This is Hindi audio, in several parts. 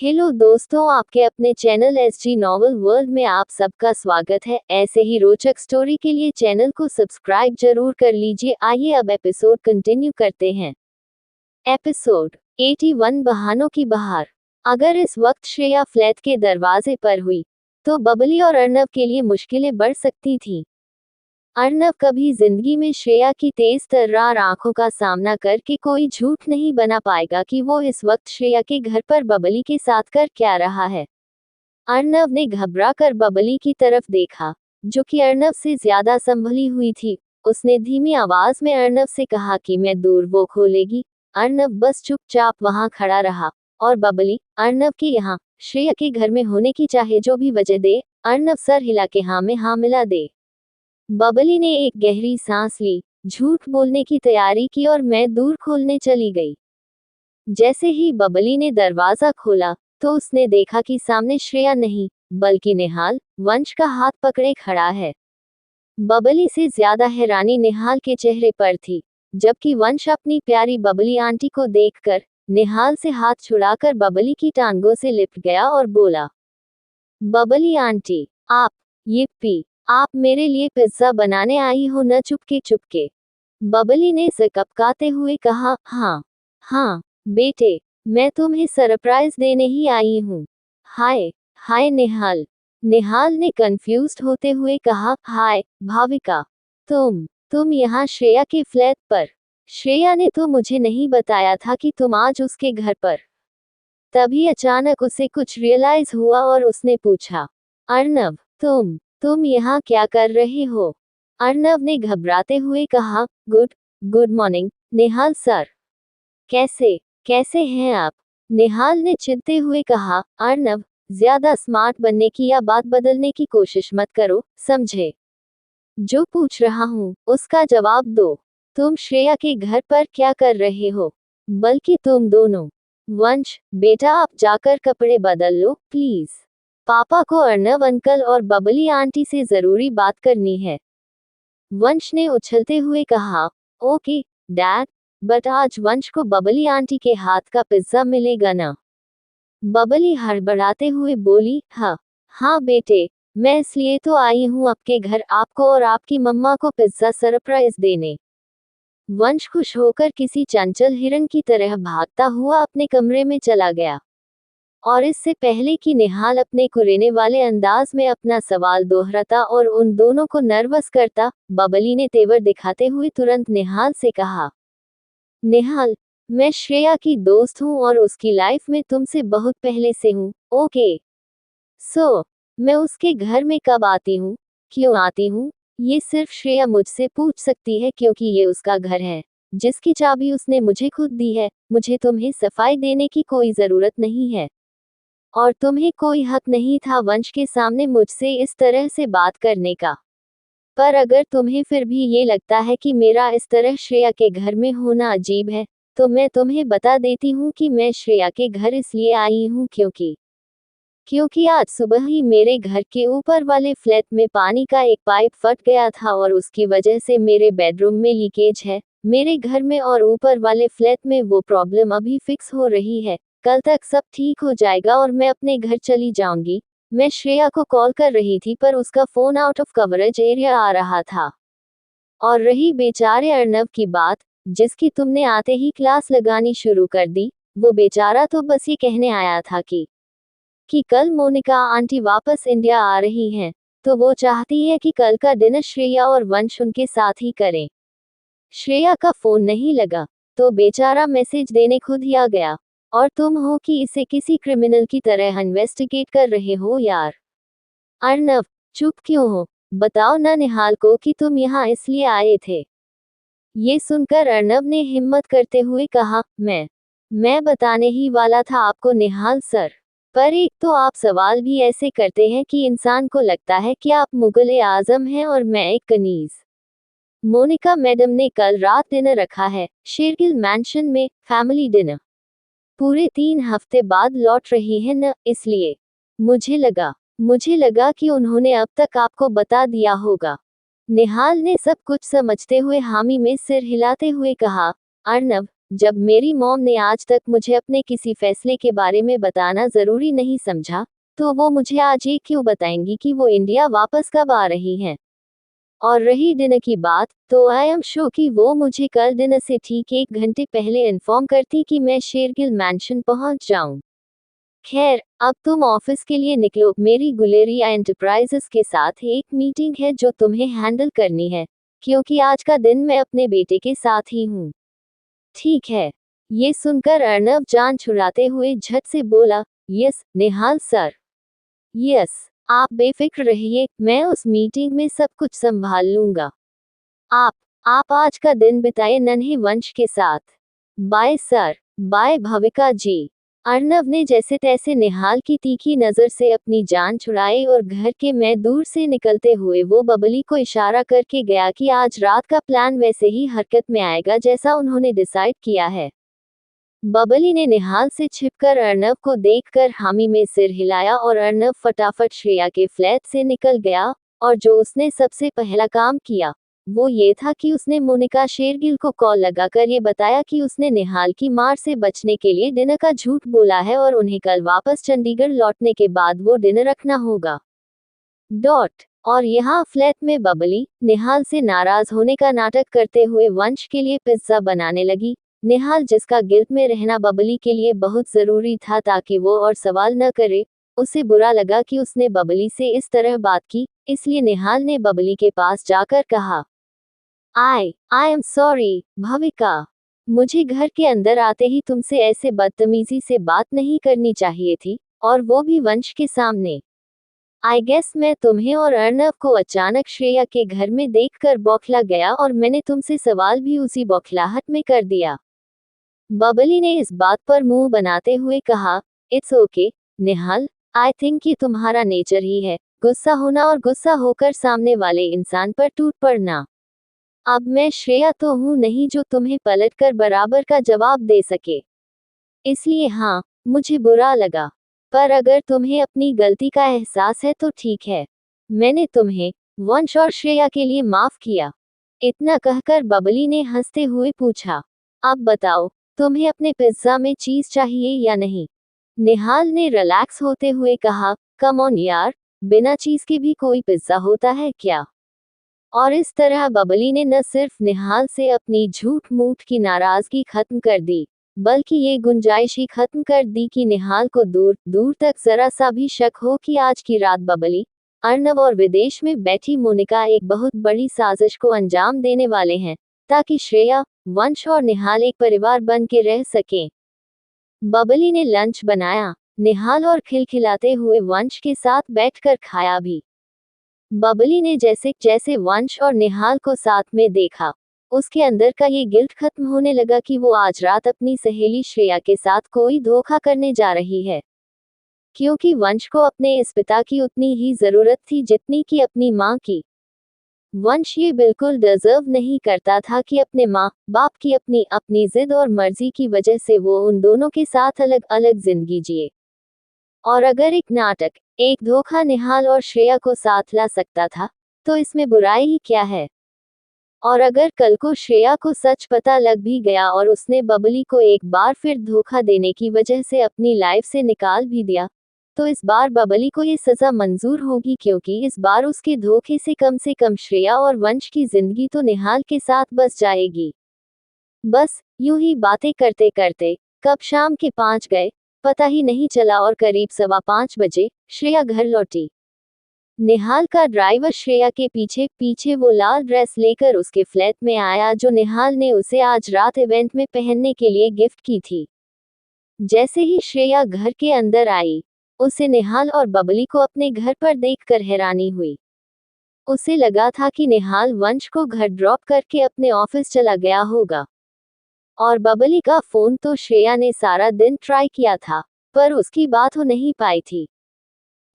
हेलो दोस्तों, आपके अपने चैनल एसजी नॉवल वर्ल्ड में आप सबका स्वागत है। ऐसे ही रोचक स्टोरी के लिए चैनल को सब्सक्राइब जरूर कर लीजिए। आइए अब एपिसोड कंटिन्यू करते हैं। एपिसोड 81 बहानों की बहार। अगर इस वक्त श्रेया फ्लैट के दरवाजे पर हुई तो बबली और अर्नव के लिए मुश्किलें बढ़ सकती थी। अर्नव कभी जिंदगी में श्रेया की तेज तर्रार आंखों का सामना करके कोई झूठ नहीं बना पाएगा कि वो इस वक्त श्रेया के घर पर बबली के साथ कर क्या रहा है। अर्नव ने घबरा कर बबली की तरफ देखा, जो कि अर्नव से ज्यादा संभली हुई थी। उसने धीमी आवाज में अर्नव से कहा कि मैं दूर वो खोलेगी। अर्नव बस चुपचाप वहां खड़ा रहा और बबली अर्नव के यहाँ श्रेया के घर में होने की चाहे जो भी वजह दे, अर्नव सर हिला के हाँ में हाँ मिला दे। बबली ने एक गहरी सांस ली, झूठ बोलने की तैयारी की और मैं दूर खोलने चली गई। जैसे ही बबली ने दरवाजा खोला तो उसने देखा कि सामने श्रेया नहीं बल्कि निहाल वंश का हाथ पकड़े खड़ा है। बबली से ज्यादा हैरानी निहाल के चेहरे पर थी, जबकि वंश अपनी प्यारी बबली आंटी को देखकर निहाल से हाथ छुड़ाकर बबली की टांगों से लिपट गया और बोला, बबली आंटी, आप आप मेरे लिए पिज्जा बनाने आई हो न? चुपके चुपके बबली ने सकपकाते हुए कहा। हाँ बेटे, मैं तुम्हें सरप्राइज देने ही आई हूँ। हाय हाय निहाल ने कंफ्यूज्ड होते हुए कहा। हाय भाविका, तुम यहाँ श्रेया के फ्लैट पर? श्रेया ने तो मुझे नहीं बताया था कि तुम आज उसके घर पर। तभी अचानक उसे कुछ रियलाइज हुआ और उसने पूछा, अर्नव, तुम यहाँ क्या कर रहे हो? अर्नव ने घबराते हुए कहा, गुड मॉर्निंग निहाल सर। कैसे हैं आप? निहाल ने चिढ़ते हुए कहा। अर्नव, ज्यादा स्मार्ट बनने की या बात बदलने की कोशिश मत करो, समझे? जो पूछ रहा हूँ उसका जवाब दो। तुम श्रेया के घर पर क्या कर रहे हो? बल्कि तुम दोनों। वंश बेटा, आप जाकर कपड़े बदल लो प्लीज। पापा को अर्नव अंकल और बबली आंटी से जरूरी बात करनी है। वंश ने उछलते हुए कहा। ओके डैड, बट आज वंश को बबली आंटी के हाथ का पिज्जा मिलेगा ना? बबली हड़बड़ाते हुए बोली। हाँ बेटे, मैं इसलिए तो आई हूँ आपके घर आपको और आपकी मम्मा को पिज्जा सरप्राइज देने। वंश खुश होकर किसी चंचल हिरन की तरह भागता हुआ अपने कमरे में चला गया। और इससे पहले कि निहाल अपने कुरेने वाले अंदाज में अपना सवाल दोहराता और उन दोनों को नर्वस करता, बबली ने तेवर दिखाते हुए तुरंत निहाल से कहा, निहाल, मैं श्रेया की दोस्त हूँ और उसकी लाइफ में तुमसे बहुत पहले से हूँ। ओके सो मैं उसके घर में कब आती हूँ, क्यों आती हूँ, ये सिर्फ श्रेया मुझसे पूछ सकती है क्योंकि ये उसका घर है जिसकी चाबी उसने मुझे खुद दी है। मुझे तुम्हें सफाई देने की कोई जरूरत नहीं है और तुम्हें कोई हक नहीं था वंश के सामने मुझसे इस तरह से बात करने का। पर अगर तुम्हें फिर भी ये लगता है कि मेरा इस तरह श्रेया के घर में होना अजीब है, तो मैं तुम्हें बता देती हूँ कि मैं श्रेया के घर इसलिए आई हूँ क्योंकि आज सुबह ही मेरे घर के ऊपर वाले फ्लैट में पानी का एक पाइप फट गया था और उसकी वजह से मेरे बेडरूम में लीकेज है। मेरे घर में और ऊपर वाले फ्लैट में वो प्रॉब्लम अभी फिक्स हो रही है। कल तक सब ठीक हो जाएगा और मैं अपने घर चली जाऊंगी। मैं श्रेया को कॉल कर रही थी पर उसका phone out of coverage area आ रहा था। और रही बेचारे अर्नव की बात, जिसकी तुमने आते ही क्लास लगानी शुरू कर दी, वो बेचारा तो बस ये कहने आया था कि कल मोनिका आंटी वापस इंडिया आ रही हैं, तो वो चाहती है कि कल का डिनर श्रेया और वंश उनके साथ ही करें। श्रेया का फोन नहीं लगा तो बेचारा मैसेज देने खुद ही आ गया। और तुम हो कि इसे किसी क्रिमिनल की तरह इन्वेस्टिगेट कर रहे हो यार। अर्नव, चुप क्यों हो? बताओ ना निहाल को कि तुम यहाँ इसलिए आए थे। ये सुनकर अर्नव ने हिम्मत करते हुए कहा, मैं बताने ही वाला था आपको निहाल सर। पर एक तो आप सवाल भी ऐसे करते हैं कि इंसान को लगता है कि आप मुगल आजम हैं और मैं एक कनीज। मोनिका मैडम ने कल रात डिनर रखा है शेरगिल मैंशन में, फैमिली डिनर। पूरे 3 हफ्ते बाद लौट रही है न, इसलिए मुझे लगा कि उन्होंने अब तक आपको बता दिया होगा। निहाल ने सब कुछ समझते हुए हामी में सिर हिलाते हुए कहा। अर्नव, जब मेरी मॉम ने आज तक मुझे अपने किसी फैसले के बारे में बताना जरूरी नहीं समझा, तो वो मुझे आज ये क्यों बताएंगी कि वो इंडिया वापस कब आ रही हैं। और रही डिनर की बात, तो आई एम श्योर कि वो मुझे कल डिनर से ठीक 1 घंटे पहले इन्फॉर्म करती कि मैं शेरगिल मैंशन पहुंच जाऊं। खैर, अब तुम ऑफिस के लिए निकलो, मेरी गुलेरिया एंटरप्राइजेस के साथ एक मीटिंग है जो तुम्हें हैंडल करनी है, क्योंकि आज का दिन मैं अपने बेटे के साथ ही हूँ। ठीक है। ये सुनकर अर्नव जान छुड़ाते हुए झट से बोला, यस निहाल सर। यस, आप बेफिक्र रहिए, मैं उस मीटिंग में सब कुछ संभाल लूंगा। आप आप आज का दिन बिताए नन्हे वंश के साथ। Bye sir. Bye Bhavika ji. Arnav ने जैसे तैसे निहाल की तीखी नजर से अपनी जान छुड़ाई और घर के में दूर से निकलते हुए वो बबली को इशारा करके गया कि आज रात का प्लान वैसे ही हरकत में आएगा जैसा उन्होंने डिसाइड किया है। बबली ने निहाल से छिपकर अर्नव को देखकर हामी में सिर हिलाया और अर्नव फटाफट श्रेया के फ्लैट से निकल गया। और जो उसने सबसे पहला काम किया वो ये था कि उसने मोनिका शेरगिल को कॉल लगाकर ये बताया कि उसने निहाल की मार से बचने के लिए डिनर का झूठ बोला है और उन्हें कल वापस चंडीगढ़ लौटने के बाद वो डिनर रखना होगा। डॉट। और यहाँ फ्लैट में बबली निहाल से नाराज होने का नाटक करते हुए वंश के लिए पिज्जा बनाने लगी। निहाल, जिसका गिल्ट में रहना बबली के लिए बहुत जरूरी था ताकि वो और सवाल न करे, उसे बुरा लगा कि उसने बबली से इस तरह बात की, इसलिए निहाल ने बबली के पास जाकर कहा, आई एम सॉरी भविका, मुझे घर के अंदर आते ही तुमसे ऐसे बदतमीजी से बात नहीं करनी चाहिए थी, और वो भी वंश के सामने। आई गेस मैं तुम्हें और अर्नव को अचानक श्रेया के घर में देखकर बौखला गया और मैंने तुमसे सवाल भी उसी बौखलाहट में कर दिया। बबली ने इस बात पर मुंह बनाते हुए कहा, it's okay Nihal, I think ये तुम्हारा नेचर ही है, गुस्सा होना और गुस्सा होकर सामने वाले इंसान पर टूट पड़ना। अब मैं श्रेया तो हूं नहीं जो तुम्हें पलटकर बराबर का जवाब दे सके। इसलिए हाँ, मुझे बुरा लगा, पर अगर तुम्हें अपनी गलती का एहसास है तो ठीक है, मैंने तुम्हें वंश और श्रेया के लिए माफ किया। इतना कहकर बबली ने हंसते हुए पूछा, अब बताओ, तुम्हें अपने पिज्जा में चीज चाहिए या नहीं। निहाल ने रिलैक्स होते हुए कहा, कम ऑन यार, बिना चीज के भी कोई पिज्जा होता है क्या। और इस तरह बबली ने न सिर्फ निहाल से अपनी झूठ मूठ की नाराजगी खत्म कर दी, बल्कि ये गुंजाइश ही खत्म कर दी कि निहाल को दूर दूर तक जरा सा भी शक हो कि आज की रात बबली, अर्नव और विदेश में बैठी मोनिका एक बहुत बड़ी साजिश को अंजाम देने वाले हैं, ताकि श्रेया, वंश और निहाल एक परिवार बन के रह सकें। बबली ने लंच बनाया, निहाल और खिलखिलाते हुए वंश के साथ बैठकर खाया भी। बबली ने जैसे जैसे वंश और निहाल को साथ में देखा, उसके अंदर का ये गिल्ट खत्म होने लगा कि वो आज रात अपनी सहेली श्रेया के साथ कोई धोखा करने जा रही है, क्योंकि वंश को अपने इस पिता की उतनी ही जरूरत थी जितनी कि अपनी माँ की। वंश ये बिल्कुल डिजर्व नहीं करता था कि अपने माँ बाप की अपनी जिद और मर्जी की वजह से वो उन दोनों के साथ अलग अलग जिंदगी जिए। और अगर एक नाटक, एक धोखा निहाल और श्रेया को साथ ला सकता था, तो इसमें बुराई ही क्या है। और अगर कल को श्रेया को सच पता लग भी गया और उसने बबली को एक बार फिर धोखा देने की वजह से अपनी लाइफ से निकाल भी दिया, तो इस बार बबली को ये सजा मंजूर होगी, क्योंकि इस बार उसके धोखे से कम श्रेया और वंश की जिंदगी तो निहाल के साथ बस जाएगी। बस यूं ही बातें करते करते कब शाम के 5 गए पता ही नहीं चला और करीब 5:15 बजे श्रेया घर लौटी। निहाल का ड्राइवर श्रेया के पीछे पीछे वो लाल ड्रेस लेकर उसके फ्लैट में आया जो निहाल ने उसे आज रात इवेंट में पहनने के लिए गिफ्ट की थी। जैसे ही श्रेया घर के अंदर आई, उसे निहाल और बबली को अपने घर पर देखकर हैरानी हुई। उसे लगा था कि निहाल वंश को घर ड्रॉप करके अपने ऑफिस चला गया होगा। और बबली का फोन तो श्रेया ने सारा दिन ट्राई किया था, पर उसकी बात हो नहीं पाई थी।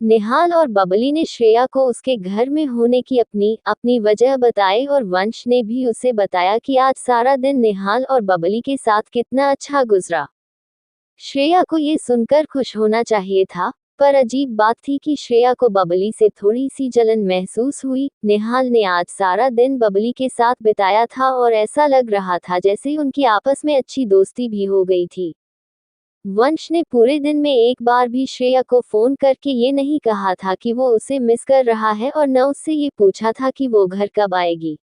निहाल और बबली ने श्रेया को उसके घर में होने की अपनी वजह बताई और वंश ने भी उसे बताया कि आज सारा दिन निहाल और बबली के साथ कितना अच्छा गुजरा। श्रेया को ये सुनकर खुश होना चाहिए था, पर अजीब बात थी कि श्रेया को बबली से थोड़ी सी जलन महसूस हुई। निहाल ने आज सारा दिन बबली के साथ बिताया था और ऐसा लग रहा था जैसे उनकी आपस में अच्छी दोस्ती भी हो गई थी। वंश ने पूरे दिन में एक बार भी श्रेया को फोन करके ये नहीं कहा था कि वो उसे मिस कर रहा है और न उससे ये पूछा था कि वो घर कब आएगी।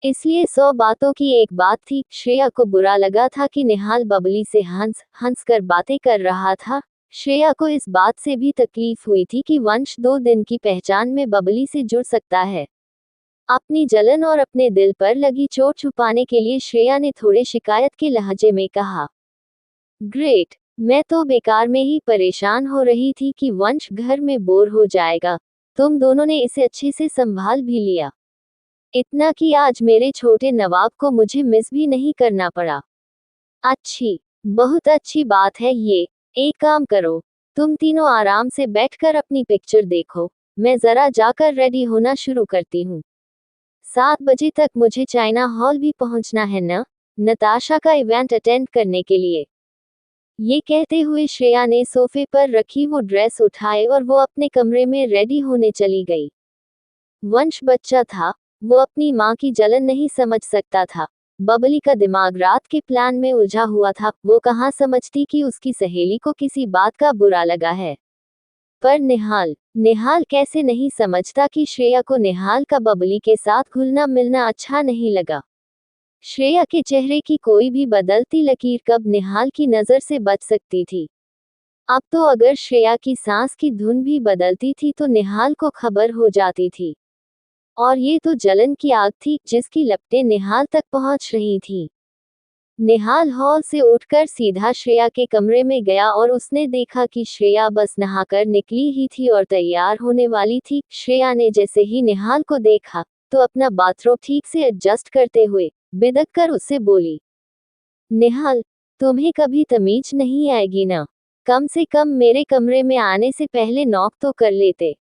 इसलिए 100 बातों की एक बात थी। श्रेया को बुरा लगा था कि निहाल बबली से हंस हंस कर बातें कर रहा था। श्रेया को इस बात से भी तकलीफ हुई थी कि वंश 2 दिन की पहचान में बबली से जुड़ सकता है। अपनी जलन और अपने दिल पर लगी चोट छुपाने के लिए श्रेया ने थोड़े शिकायत के लहजे में कहा, ग्रेट, मैं तो बेकार में ही परेशान हो रही थी कि वंश घर में बोर हो जाएगा। तुम दोनों ने इसे अच्छे से संभाल भी लिया। इतना कि आज मेरे छोटे नवाब को मुझे मिस भी नहीं करना पड़ा। बहुत अच्छी बात है ये। एक काम करो, तुम तीनों आराम से बैठकर अपनी पिक्चर देखो, मैं जरा जाकर रेडी होना शुरू करती हूँ। 7 बजे तक मुझे चाइना हॉल भी पहुँचना है न, नताशा का इवेंट अटेंड करने के लिए। ये कहते हुए श्रेया ने सोफे पर रखी वो ड्रेस उठाए और वो अपने कमरे में रेडी होने चली गई। वंश बच्चा था, वो अपनी माँ की जलन नहीं समझ सकता था। बबली का दिमाग रात के प्लान में उलझा हुआ था। वो कहाँ समझती कि उसकी सहेली को किसी बात का बुरा लगा है। पर निहाल कैसे नहीं समझता कि श्रेया को निहाल का बबली के साथ घुलना मिलना अच्छा नहीं लगा। श्रेया के चेहरे की कोई भी बदलती लकीर कब निहाल की नजर से बच सकती थी। अब तो अगर श्रेया की सांस की धुन भी बदलती थी तो निहाल को खबर हो जाती थी। और ये तो जलन की आग थी जिसकी लपटें निहाल तक पहुंच रही थी। निहाल हॉल से उठकर सीधा श्रेया के कमरे में गया और उसने देखा कि श्रेया बस नहाकर निकली ही थी और तैयार होने वाली थी। श्रेया ने जैसे ही निहाल को देखा तो अपना बाथरोब ठीक से एडजस्ट करते हुए बिदक कर उससे बोली, निहाल, तुम्हें कभी तमीज नहीं आएगी ना? कम से कम मेरे कमरे में आने से पहले नॉक तो कर लेते।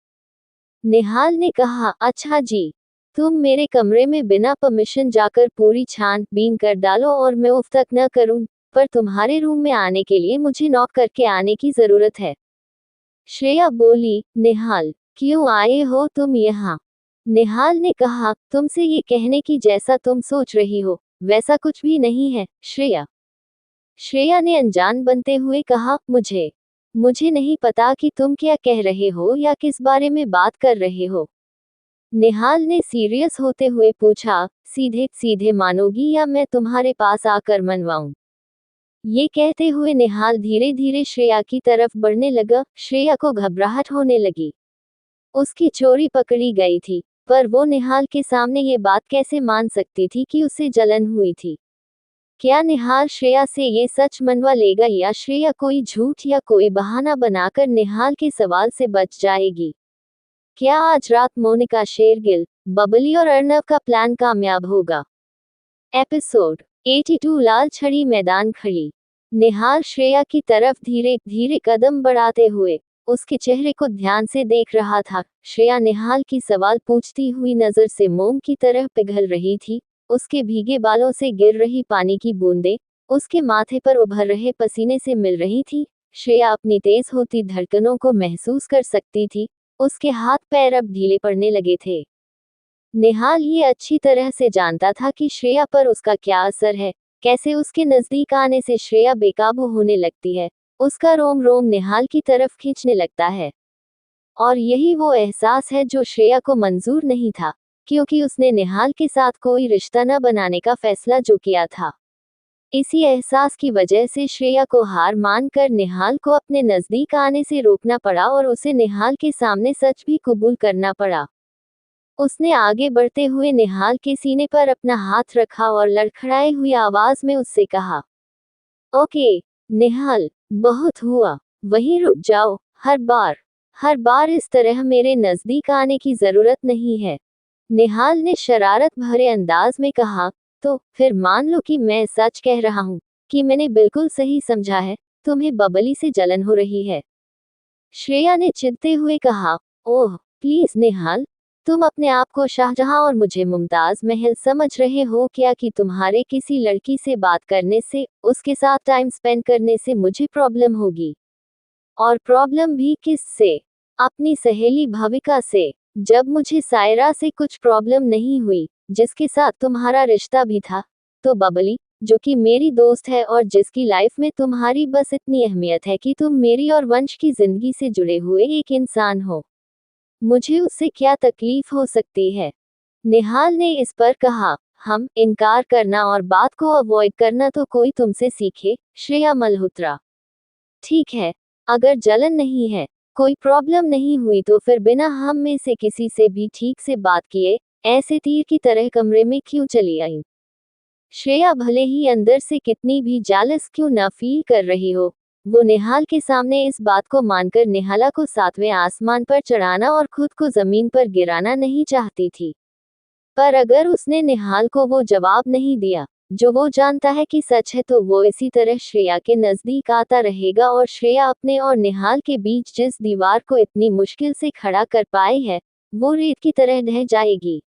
निहाल ने कहा, अच्छा जी, तुम मेरे कमरे में बिना परमिशन जाकर पूरी छानबीन कर डालो और मैं उफ तक न करूं, पर तुम्हारे रूम में आने के लिए मुझे नॉक करके आने की जरूरत है। श्रेया बोली, निहाल, क्यों आए हो तुम यहाँ? निहाल ने कहा, तुमसे ये कहने की जैसा तुम सोच रही हो वैसा कुछ भी नहीं है श्रेया। श्रेया ने अनजान बनते हुए कहा, मुझे नहीं पता कि तुम क्या कह रहे हो या किस बारे में बात कर रहे हो। निहाल ने सीरियस होते हुए पूछा, सीधे सीधे मानोगी या मैं तुम्हारे पास आकर मनवाऊं? ये कहते हुए निहाल धीरे धीरे श्रेया की तरफ बढ़ने लगा। श्रेया को घबराहट होने लगी। उसकी चोरी पकड़ी गई थी, पर वो निहाल के सामने ये बात कैसे मान सकती थी कि उसे जलन हुई थी। क्या निहाल श्रेया से ये सच मनवा लेगा या श्रेया कोई झूठ या कोई बहाना बनाकर निहाल के सवाल से बच जाएगी? क्या आज रात मोनिका शेरगिल, बबली और अर्नव का प्लान कामयाब होगा? एपिसोड 82 लाल छड़ी मैदान खड़ी। निहाल श्रेया की तरफ धीरे धीरे कदम बढ़ाते हुए उसके चेहरे को ध्यान से देख रहा था। श्रेया निहाल की सवाल पूछती हुई नजर से मोम की तरह पिघल रही थी। उसके भीगे बालों से गिर रही पानी की बूंदें उसके माथे पर उभर रहे पसीने से मिल रही थी। श्रेया अपनी तेज होती धड़कनों को महसूस कर सकती थी। उसके हाथ पैर अब ढीले पड़ने लगे थे। निहाल ये अच्छी तरह से जानता था कि श्रेया पर उसका क्या असर है, कैसे उसके नजदीक आने से श्रेया बेकाबू होने लगती है, उसका रोम रोम निहाल की तरफ खींचने लगता है। और यही वो एहसास है जो श्रेया को मंजूर नहीं था, क्योंकि उसने निहाल के साथ कोई रिश्ता न बनाने का फैसला जो किया था। इसी एहसास की वजह से श्रेया को हार मानकर निहाल को अपने नजदीक आने से रोकना पड़ा और उसे निहाल के सामने सच भी कबूल करना पड़ा। उसने आगे बढ़ते हुए निहाल के सीने पर अपना हाथ रखा और लड़खड़ाई हुई आवाज में उससे कहा, ओके निहाल, बहुत हुआ, वहीं रुक जाओ। हर बार इस तरह मेरे नजदीक आने की जरूरत नहीं है। निहाल ने शरारत भरे अंदाज में कहा, तो फिर मान लो कि मैं सच कह रहा हूँ कि मैंने बिल्कुल सही समझा है, तुम्हें बबली से जलन हो रही है। श्रेया ने चिढ़ते हुए कहा, ओह प्लीज निहाल, तुम अपने आप को शाहजहां और मुझे मुमताज महल समझ रहे हो क्या कि तुम्हारे किसी लड़की से बात करने से, उसके साथ टाइम स्पेंड करने से मुझे प्रॉब्लम होगी? और प्रॉब्लम भी किससे? अपनी सहेली भविका से। जब मुझे सायरा से कुछ प्रॉब्लम नहीं हुई, जिसके साथ तुम्हारा रिश्ता भी था, तो बबली, जो कि मेरी दोस्त है और जिसकी लाइफ में तुम्हारी बस इतनी अहमियत है कि तुम मेरी और वंश की जिंदगी से जुड़े हुए एक इंसान हो, मुझे उससे क्या तकलीफ हो सकती है? निहाल ने इस पर कहा। हम इनकार करना और बात को अवॉइड करना तो कोई तुमसे सीखे, श्रेया मल्होत्रा। ठीक है, अगर जलन नहीं है, कोई प्रॉब्लम नहीं हुई तो फिर बिना हम में से किसी से भी ठीक से बात किए ऐसे तीर की तरह कमरे में क्यों चली आई? श्रेया भले ही अंदर से कितनी भी जालस क्यों ना फील कर रही हो, वो निहाल के सामने इस बात को मानकर निहाला को सातवें आसमान पर चढ़ाना और खुद को जमीन पर गिराना नहीं चाहती थी। पर अगर उसने निहाल को वो जवाब नहीं दिया जो वो जानता है कि सच है, तो वो इसी तरह श्रेया के नजदीक आता रहेगा और श्रेया अपने और निहाल के बीच जिस दीवार को इतनी मुश्किल से खड़ा कर पाई है, वो रेत की तरह ढह जाएगी।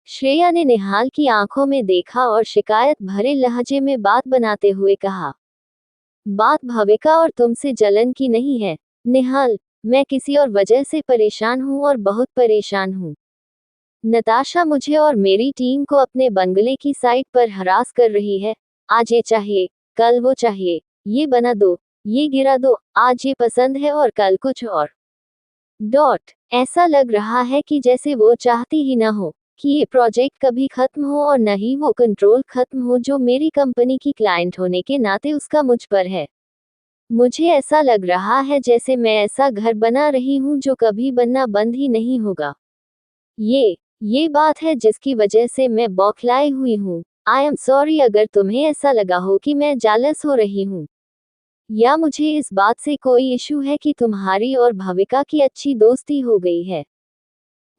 श्रेया ने निहाल की आंखों में देखा और शिकायत भरे लहजे में बात बनाते हुए कहा, बात भविका और तुमसे जलन की नहीं है, निहाल। मैं किसी और वजह से परेशान हूँ और बहुत परेशान हूँ। नताशा मुझे और मेरी टीम को अपने बंगले की साइट पर हरास कर रही है। आज ये चाहिए, कल वो चाहिए, ये बना दो, ये गिरा दो, आज ये पसंद है और कल कुछ और। ऐसा लग रहा है कि जैसे वो चाहती ही ना हो कि ये प्रोजेक्ट कभी खत्म हो और न ही वो कंट्रोल खत्म हो जो मेरी कंपनी की क्लाइंट होने के नाते उसका मुझ पर है। मुझे ऐसा लग रहा है जैसे मैं ऐसा घर बना रही हूँ जो कभी बनना बंद ही नहीं होगा। ये बात है जिसकी वजह से मैं बौखलाई हुई हूँ। आई एम सॉरी अगर तुम्हें ऐसा लगा हो कि मैं जालस हो रही हूँ, या मुझे इस बात से कोई इशू है कि तुम्हारी और भविका की अच्छी दोस्ती हो गई है।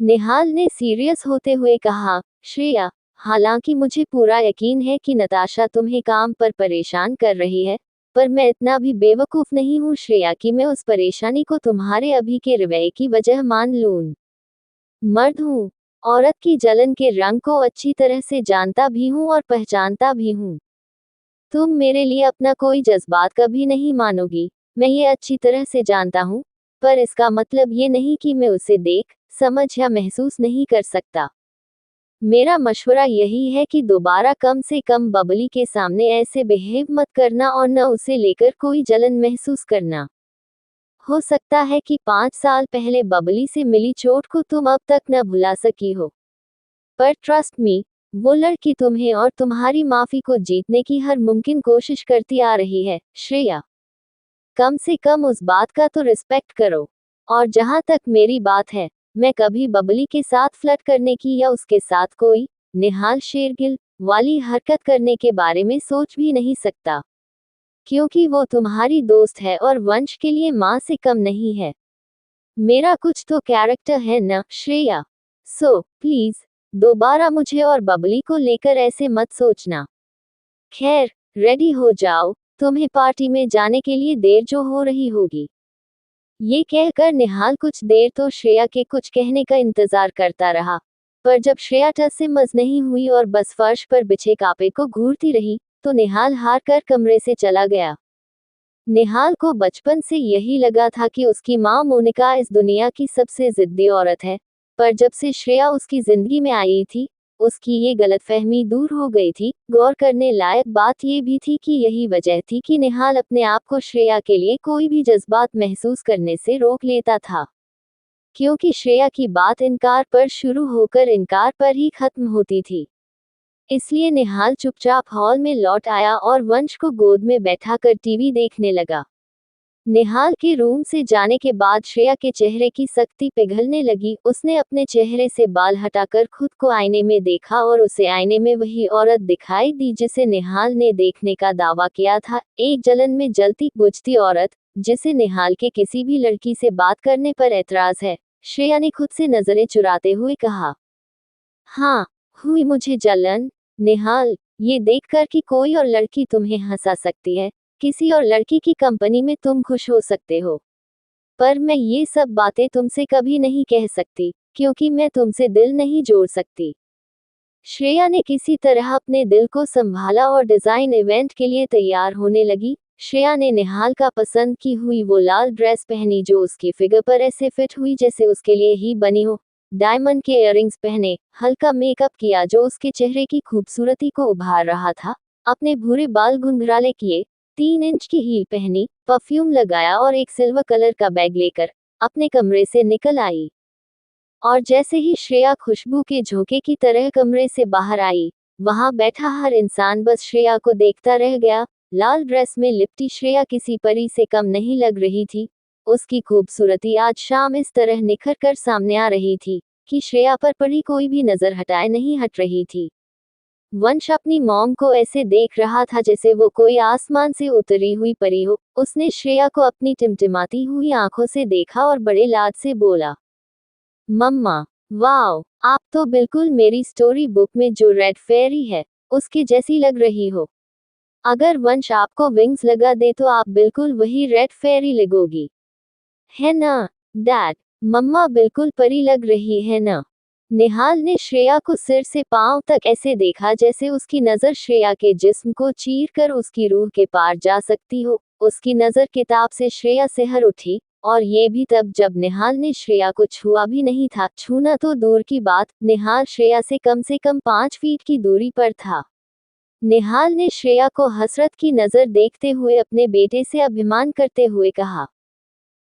निहाल ने सीरियस होते हुए कहा, श्रेया, हालांकि मुझे पूरा यकीन है कि नताशा तुम्हें काम पर परेशान कर रही है, पर मैं इतना भी बेवकूफ नहीं हूँ श्रेया कि मैं उस परेशानी को तुम्हारे अभी के रवैये की वजह मान लूं। मर्द हूँ, औरत की जलन के रंग को अच्छी तरह से जानता भी हूँ और पहचानता भी हूँ। तुम मेरे लिए अपना कोई जज्बात कभी नहीं मानोगी, मैं ये अच्छी तरह से जानता हूँ, पर इसका मतलब ये नहीं कि मैं उसे देख, समझ या महसूस नहीं कर सकता। मेरा मशवरा यही है कि दोबारा कम से कम बबली के सामने ऐसे बिहेव मत करना और न उसे लेकर कोई जलन महसूस करना। हो सकता है कि 5 साल पहले बबली से मिली चोट को तुम अब तक न भुला सकी हो, पर ट्रस्ट मी, वो लड़की तुम्हें और तुम्हारी माफी को जीतने की हर मुमकिन कोशिश करती आ रही है। श्रेया, कम से कम उस बात का तो रिस्पेक्ट करो। और जहां तक मेरी बात है, मैं कभी बबली के साथ फ्लर्ट करने की या उसके साथ कोई निहाल शेरगिल वाली हरकत करने के बारे में सोच भी नहीं सकता, क्योंकि वो तुम्हारी दोस्त है और वंश के लिए माँ से कम नहीं है। मेरा कुछ तो कैरेक्टर है न श्रेया। सो प्लीज दोबारा मुझे और बबली को लेकर ऐसे मत सोचना। खैर, रेडी हो जाओ, तुम्हें पार्टी में जाने के लिए देर जो हो रही होगी। ये कहकर निहाल कुछ देर तो श्रेया के कुछ कहने का इंतजार करता रहा, पर जब श्रेया टस से मस नहीं हुई और बस फर्श पर बिछे कापे को घूरती रही, तो निहाल हार कर कमरे से चला गया। निहाल को बचपन से यही लगा था कि उसकी माँ मोनिका इस दुनिया की सबसे जिद्दी औरत है, पर जब से श्रेया उसकी जिंदगी में आई थी, उसकी ये गलतफहमी दूर हो गई थी। गौर करने लायक बात ये भी थी कि यही वजह थी कि निहाल अपने आप को श्रेया के लिए कोई भी जज्बात महसूस करने से रोक लेता था, क्योंकि श्रेया की बात इनकार पर शुरू होकर इनकार पर ही खत्म होती थी। इसलिए निहाल चुपचाप हॉल में लौट आया और वंश को गोद में बैठाकर टीवी देखने लगा। निहाल के रूम से जाने के बाद श्रेया के चेहरे की सख्ती पिघलने लगी। उसने अपने चेहरे से बाल हटाकर खुद को आईने में देखा और उसे आईने में वही औरत दिखाई दी जिसे निहाल ने देखने का दावा किया था, एक जलन में जलती बुझती औरत, जिसे निहाल के किसी भी लड़की से बात करने पर ऐतराज है। श्रेया ने खुद से नजरें चुराते हुए कहा, हाँ, हुई मुझे जलन। निहाल, ये देखकर कि कोई और लड़की तुम्हें हंसा सकती है, किसी और लड़की की कंपनी में तुम खुश हो सकते हो, पर मैं ये सब बातें तुमसे कभी नहीं कह सकती, क्योंकि मैं तुमसे दिल नहीं जोड़ सकती। श्रेया ने किसी तरह अपने दिल को संभाला और डिजाइन इवेंट के लिए तैयार होने लगी। श्रेया ने निहाल का पसंद की हुई वो लाल ड्रेस पहनी जो उसकी फिगर पर ऐसे फिट हुई जैसे उसके लिए ही बनी हो। डायमंड के इयररिंग्स पहने, हल्का मेकअप किया जो उसके चेहरे की खूबसूरती को उभार रहा था। अपने भूरे बाल घुंघराले किए, 3 इंच की हील पहनी, परफ्यूम लगाया और एक सिल्वर कलर का बैग लेकर अपने कमरे से निकल आई। और जैसे ही श्रेया खुशबू के झोंके की तरह कमरे से बाहर आई, वहां बैठा हर इंसान बस श्रेया को देखता रह गया। लाल ड्रेस में लिपटी श्रेया किसी परी से कम नहीं लग रही थी। उसकी खूबसूरती आज शाम इस तरह निखर कर सामने आ रही थी कि श्रेया पर परी कोई भी नजर हटाए नहीं हट रही थी। वंश अपनी मॉम को ऐसे देख रहा था जैसे वो कोई आसमान से उतरी हुई परी हो। उसने श्रेया को अपनी टिमटिमाती हुई आंखों से देखा और बड़े लाड से बोला, मम्मा, वाओ, आप तो बिल्कुल मेरी स्टोरी बुक में जो रेड फेरी है उसके जैसी लग रही हो। अगर वंश आपको विंग्स लगा दे तो आप बिल्कुल वही रेड फेरी लगोगी, है ना डैड? मम्मा बिल्कुल परी लग रही है ना? निहाल ने श्रेया को सिर से पांव तक ऐसे देखा जैसे उसकी नजर श्रेया के जिस्म को चीर कर उसकी रूह के पार जा सकती हो। उसकी नजर किताब से श्रेया से हर उठी, और ये भी तब जब निहाल ने श्रेया को छुआ भी नहीं था। छूना तो दूर की बात, निहाल श्रेया से कम 5 फीट की दूरी पर था। निहाल ने श्रेया को हसरत की नजर देखते हुए अपने बेटे से अभिमान करते हुए कहा,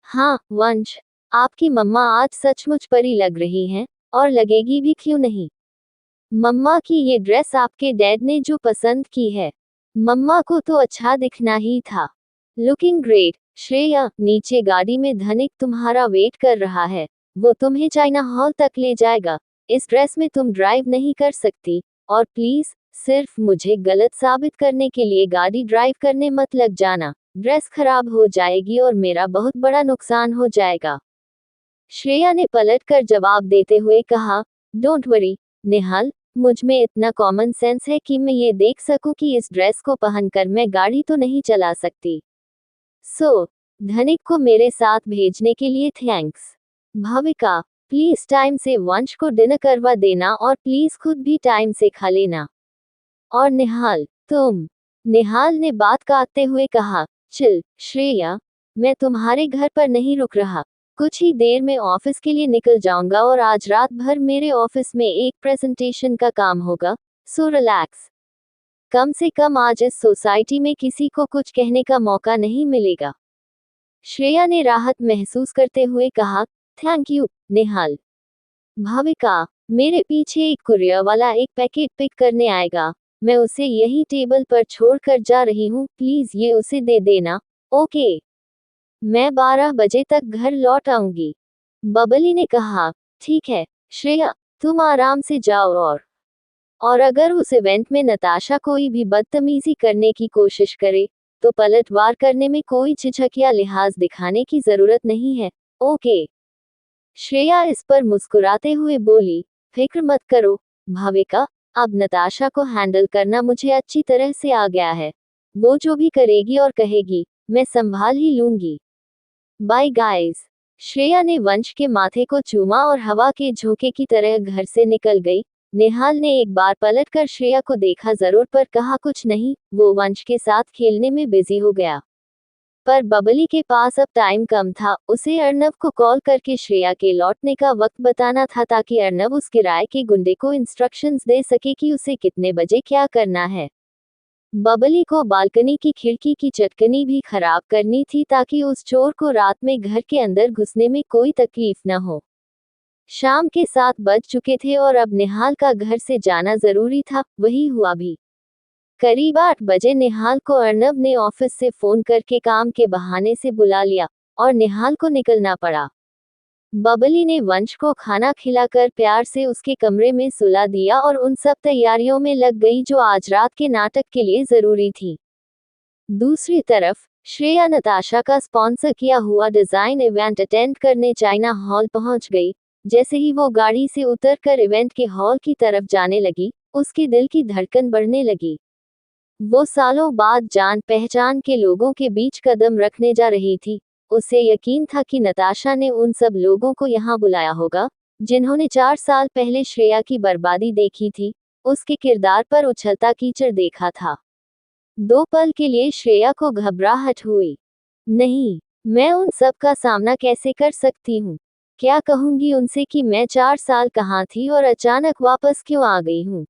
हाँ वंश, आपकी मम्मा आज सचमुच परी लग रही हैं, और लगेगी भी क्यों नहीं। मम्मा की ये ड्रेस आपके डैड ने जो पसंद की है, मम्मा को तो अच्छा दिखना ही था। Looking great. श्रेया, नीचे गाड़ी में धनिक तुम्हारा वेट कर रहा है, वो तुम्हें चाइना हॉल तक ले जाएगा। इस ड्रेस में तुम ड्राइव नहीं कर सकती, और प्लीज सिर्फ मुझे गलत साबित करने के लिए गाड़ी ड्राइव करने मत लग जाना। ड्रेस खराब हो जाएगी और मेरा बहुत बड़ा नुकसान हो जाएगा। श्रेया ने पलटकर जवाब देते हुए कहा, डोंट वरी निहाल, मुझ में इतना कॉमन सेंस है कि मैं ये देख सकूं कि इस ड्रेस को पहनकर मैं गाड़ी तो नहीं चला सकती। सो, धनिक को मेरे साथ भेजने के लिए थैंक्स। भाविका, प्लीज टाइम से वंश को डिनर करवा देना और प्लीज खुद भी टाइम से खा लेना। और निहाल, तुम। निहाल ने बात काटते हुए कहा, चिल श्रेया, मैं तुम्हारे घर पर नहीं रुक रहा। कुछ ही देर में ऑफिस के लिए निकल जाऊंगा और आज रात भर मेरे ऑफिस में एक प्रेजेंटेशन का काम होगा, सो रिलैक्स। कम से कम आज इस सोसाइटी में किसी को कुछ कहने का मौका नहीं मिलेगा। श्रेया ने राहत महसूस करते हुए कहा, थैंक यू निहाल। भाविका, मेरे पीछे एक कुरियर वाला एक पैकेट पिक करने आएगा, मैं उसे यही टेबल पर छोड़कर जा रही हूँ, प्लीज ये उसे दे देना। ओके, मैं 12 बजे तक घर लौट आऊंगी। बबली ने कहा, ठीक है श्रेया, तुम आराम से जाओ। और अगर उस इवेंट में नताशा कोई भी बदतमीजी करने की कोशिश करे, तो पलटवार करने में कोई झिझक या लिहाज दिखाने की जरूरत नहीं है, ओके। श्रेया इस पर मुस्कुराते हुए बोली, फिक्र मत करो भाविका, अब नताशा को हैंडल करना मुझे अच्छी तरह से आ गया है। वो जो भी करेगी और कहेगी, मैं संभाल ही लूंगी। Bye guys. श्रेया ने वंश के माथे को चूमा और हवा के झोंके की तरह घर से निकल गई। निहाल ने एक बार पलटकर श्रेया को देखा जरूर पर कहा कुछ नहीं, वो वंश के साथ खेलने में बिजी हो गया। पर बबली के पास अब टाइम कम था, उसे अर्नव को कॉल करके श्रेया के लौटने का वक्त बताना था ताकि अर्नव उस किराए के गुंडे को इंस्ट्रक्शंस दे सके कि उसे कितने बजे क्या करना है। बबली को बालकनी की खिड़की की चटकनी भी खराब करनी थी ताकि उस चोर को रात में घर के अंदर घुसने में कोई तकलीफ न हो। शाम के 7 बज चुके थे और अब निहाल का घर से जाना जरूरी था, वही हुआ भी। करीब 8 बजे निहाल को अर्नव ने ऑफिस से फोन करके काम के बहाने से बुला लिया, और निहाल को निकलना पड़ा। बबली ने वंश को खाना खिलाकर प्यार से उसके कमरे में सुला दिया और उन सब तैयारियों में लग गई जो आज रात के नाटक के लिए जरूरी थी। दूसरी तरफ, श्रेया नताशा का स्पॉन्सर किया हुआ डिजाइन इवेंट अटेंड करने चाइना हॉल पहुंच गई। जैसे ही वो गाड़ी से उतरकर इवेंट के हॉल की तरफ जाने लगी, उसके दिल की धड़कन बढ़ने लगी। वो सालों बाद जान पहचान के लोगों के बीच कदम रखने जा रही थी। उसे यकीन था कि नताशा ने उन सब लोगों को यहाँ बुलाया होगा, जिन्होंने 4 साल पहले श्रेया की बर्बादी देखी थी, उसके किरदार पर उछलता कीचड़ देखा था। 2 पल के लिए श्रेया को घबराहट हुई। नहीं, मैं उन सब का सामना कैसे कर सकती हूँ? क्या कहूंगी उनसे कि मैं 4 साल कहाँ थी और अचानक वापस क्यों आ गई हूँ?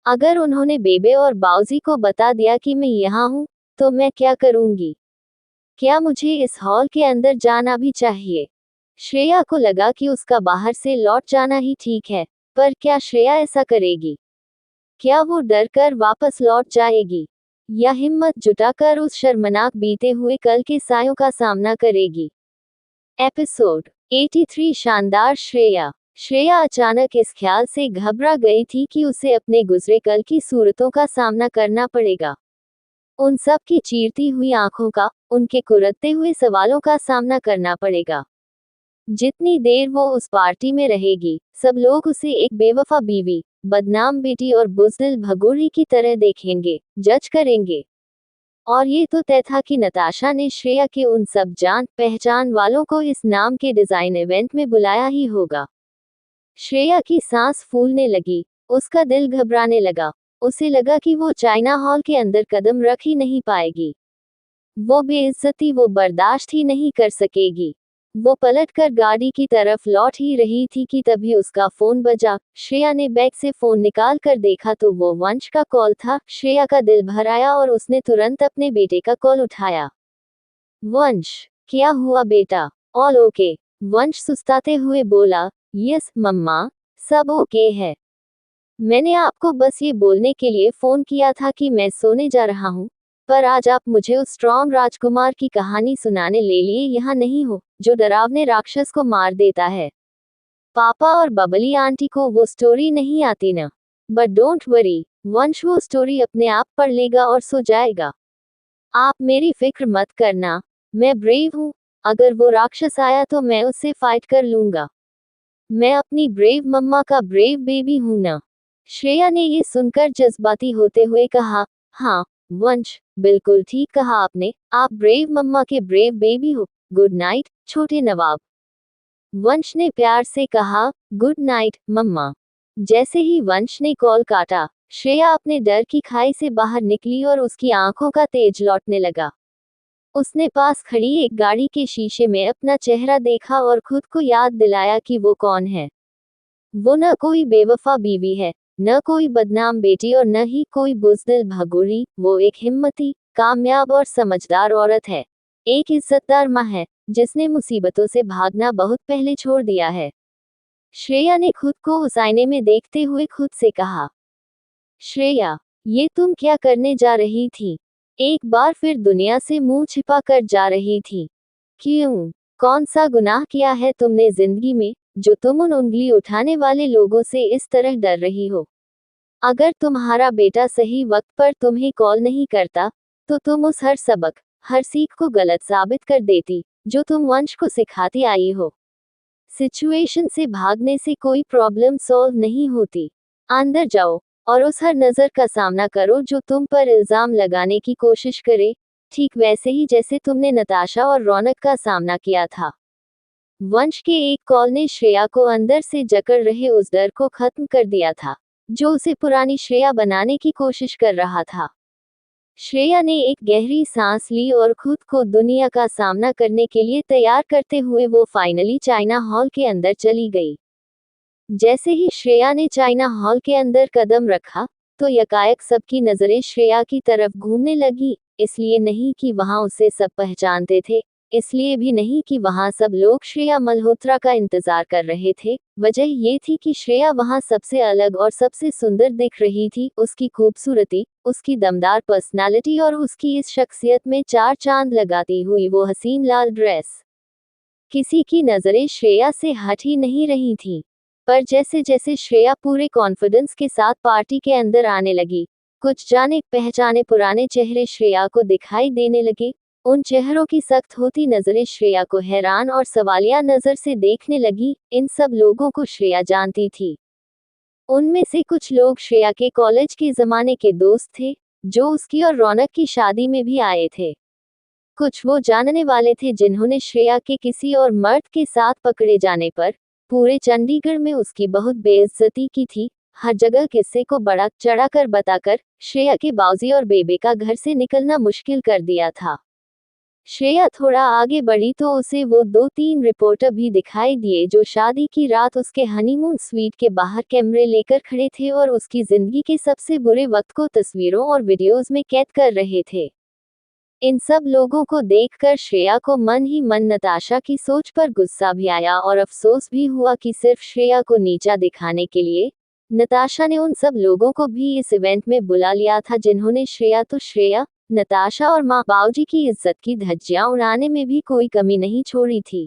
अगर उन्होंने बेबे और बाऊजी को बता दिया कि मैं यहाँ हूँ, तो मैं क्या करूंगी? क्या मुझे इस हॉल के अंदर जाना भी चाहिए? श्रेया को लगा कि उसका बाहर से लौट जाना ही ठीक है, पर क्या श्रेया ऐसा करेगी? क्या वो डर कर वापस लौट जाएगी? या हिम्मत जुटाकर उस शर्मनाक बीते हुए कल के सायों का सामना करेगी? एपिसोड 83 शानदार श्रेया। श्रेया अचानक इस ख्याल से घबरा गई थी कि उसे अपने गुजरे कल की सूरतों का सामना करना पड़ेगा। उन सब की चीरती हुई आंखों का, उनके कुरदते हुए सवालों का सामना करना पड़ेगा। जितनी देर वो उस पार्टी में रहेगी, सब लोग उसे एक बेवफा बीवी, बदनाम बेटी और बुज़दिल भगोड़ी की तरह देखेंगे, जज करेंगे। और ये तो तय था कि नताशा ने श्रेया के उन सब जान पहचान वालों को इस नाम के डिजाइन इवेंट में बुलाया ही होगा। श्रेया की सांस फूलने लगी, उसका दिल घबराने लगा। उसे लगा कि वो चाइना हॉल के अंदर कदम रख ही नहीं पाएगी। वो बेइज्जती वो बर्दाश्त ही नहीं कर सकेगी। वो पलटकर गाड़ी की तरफ लौट ही रही थी कि तभी उसका फोन बजा। श्रेया ने बैग से फोन निकाल कर देखा तो वो वंश का कॉल था। श्रेया का दिल भर आया और उसने तुरंत अपने बेटे का कॉल उठाया। वंश, क्या हुआ बेटा? ऑल ओके, वंश सुस्ताते हुए बोला। यस मम्मा, सब ओके है। मैंने आपको बस ये बोलने के लिए फोन किया था कि मैं सोने जा रहा हूँ, पर आज आप मुझे उस स्ट्रॉन्ग राजकुमार की कहानी सुनाने ले लिए यहाँ नहीं हो, जो डरावने राक्षस को मार देता है। पापा और बबली आंटी को वो स्टोरी नहीं आती ना। बट डोंट वरी, वंश वो स्टोरी अपने आप पढ़ लेगा और सो जाएगा। आप मेरी फिक्र मत करना, मैं ब्रेव हूँ। अगर वो राक्षस आया तो मैं उससे फाइट कर लूंगा। मैं अपनी ब्रेव मम्मा का ब्रेव बेबी हूं ना। श्रेया ने ये सुनकर जज्बाती होते हुए कहा। हाँ वंश, बिल्कुल ठीक कहा आपने, आप ब्रेव मम्मा के ब्रेव बेबी हो। गुड नाइट छोटे नवाब। वंश ने प्यार से कहा। गुड नाइट मम्मा। जैसे ही वंश ने कॉल काटा, श्रेया अपने डर की खाई से बाहर निकली और उसकी आंखों का तेज लौटने लगा। उसने पास खड़ी एक गाड़ी के शीशे में अपना चेहरा देखा और खुद को याद दिलाया कि वो कौन है। वो न कोई बेवफा बीवी है, न कोई बदनाम बेटी और न ही कोई बुज़दिल भगोड़ी। वो एक हिम्मती, कामयाब और समझदार औरत है। एक इज्जतदार माँ है, जिसने मुसीबतों से भागना बहुत पहले छोड़ दिया है। श्रेया ने खुद को उस आईने में देखते हुए खुद से कहा। श्रेया, ये तुम क्या करने जा रही थी? एक बार फिर दुनिया से मुंह छिपा कर जा रही थी। क्यों? कौन सा गुनाह किया है तुमने जिंदगी में, जो तुम उन उंगली उठाने वाले लोगों से इस तरह डर रही हो? अगर तुम्हारा बेटा सही वक्त पर तुम्हें कॉल नहीं करता, तो तुम उस हर सबक, हर सीख को गलत साबित कर देती, जो तुम वंश को सिखाती आई हो। सिचुएशन से भागने से कोई प्रॉब्लम सॉल्व नहीं होती। अंदर जाओ और उस हर नजर का सामना करो जो तुम पर इल्जाम लगाने की कोशिश करे, ठीक वैसे ही जैसे तुमने नताशा और रौनक का सामना किया था। वंश के एक कॉल ने श्रेया को अंदर से जकड़ रहे उस डर को खत्म कर दिया था, जो उसे पुरानी श्रेया बनाने की कोशिश कर रहा था। श्रेया ने एक गहरी सांस ली और खुद को दुनिया का सामना करने के लिए तैयार करते हुए वो फाइनली चाइना हॉल के अंदर चली गई। जैसे ही श्रेया ने चाइना हॉल के अंदर कदम रखा, तो यकायक सबकी नजरें श्रेया की तरफ घूमने लगी। इसलिए नहीं कि वहां उसे सब पहचानते थे, इसलिए भी नहीं कि वहां सब लोग श्रेया मल्होत्रा का इंतजार कर रहे थे। वजह ये थी कि श्रेया वहां सबसे अलग और सबसे सुंदर दिख रही थी। उसकी खूबसूरती, उसकी दमदार पर्सनालिटी और उसकी इस शख्सियत में 4 चांद लगाती हुई वो हसीन लाल ड्रेस। किसी की नजरें श्रेया से हट ही नहीं रही थी। पर जैसे जैसे श्रेया पूरे कॉन्फिडेंस के साथ पार्टी के अंदर आने लगी, कुछ जाने पहचाने पुराने चेहरे श्रेया को दिखाई देने लगे। उन चेहरों की सख्त होती नजरें श्रेया को हैरान और सवालिया नजर से देखने लगी। इन सब लोगों को श्रेया जानती थी। उनमें से कुछ लोग श्रेया के कॉलेज के जमाने के दोस्त थे, जो उसकी और रौनक की शादी में भी आए थे। कुछ वो जानने वाले थे जिन्होंने श्रेया के किसी और मर्द के साथ पकड़े जाने पर पूरे चंडीगढ़ में उसकी बहुत बेइज्जती की थी। हर जगह किस्से को बढ़ा चढ़ाकर बताकर श्रेया के बाउजी और बेबे का घर से निकलना मुश्किल कर दिया था। श्रेया थोड़ा आगे बढ़ी तो उसे वो 2-3 रिपोर्टर भी दिखाई दिए जो शादी की रात उसके हनीमून स्वीट के बाहर कैमरे लेकर खड़े थे और उसकी जिंदगी के सबसे बुरे वक्त को तस्वीरों और वीडियोस में कैद कर रहे थे। इन सब लोगों को देखकर श्रेया को मन ही मन नताशा की सोच पर गुस्सा भी आया और अफसोस भी हुआ कि सिर्फ श्रेया को नीचा दिखाने के लिए नताशा ने उन सब लोगों को भी इस इवेंट में बुला लिया था जिन्होंने श्रेया, नताशा और माँ बाबूजी की इज्जत की धज्जियां उड़ाने में भी कोई कमी नहीं छोड़ी थी।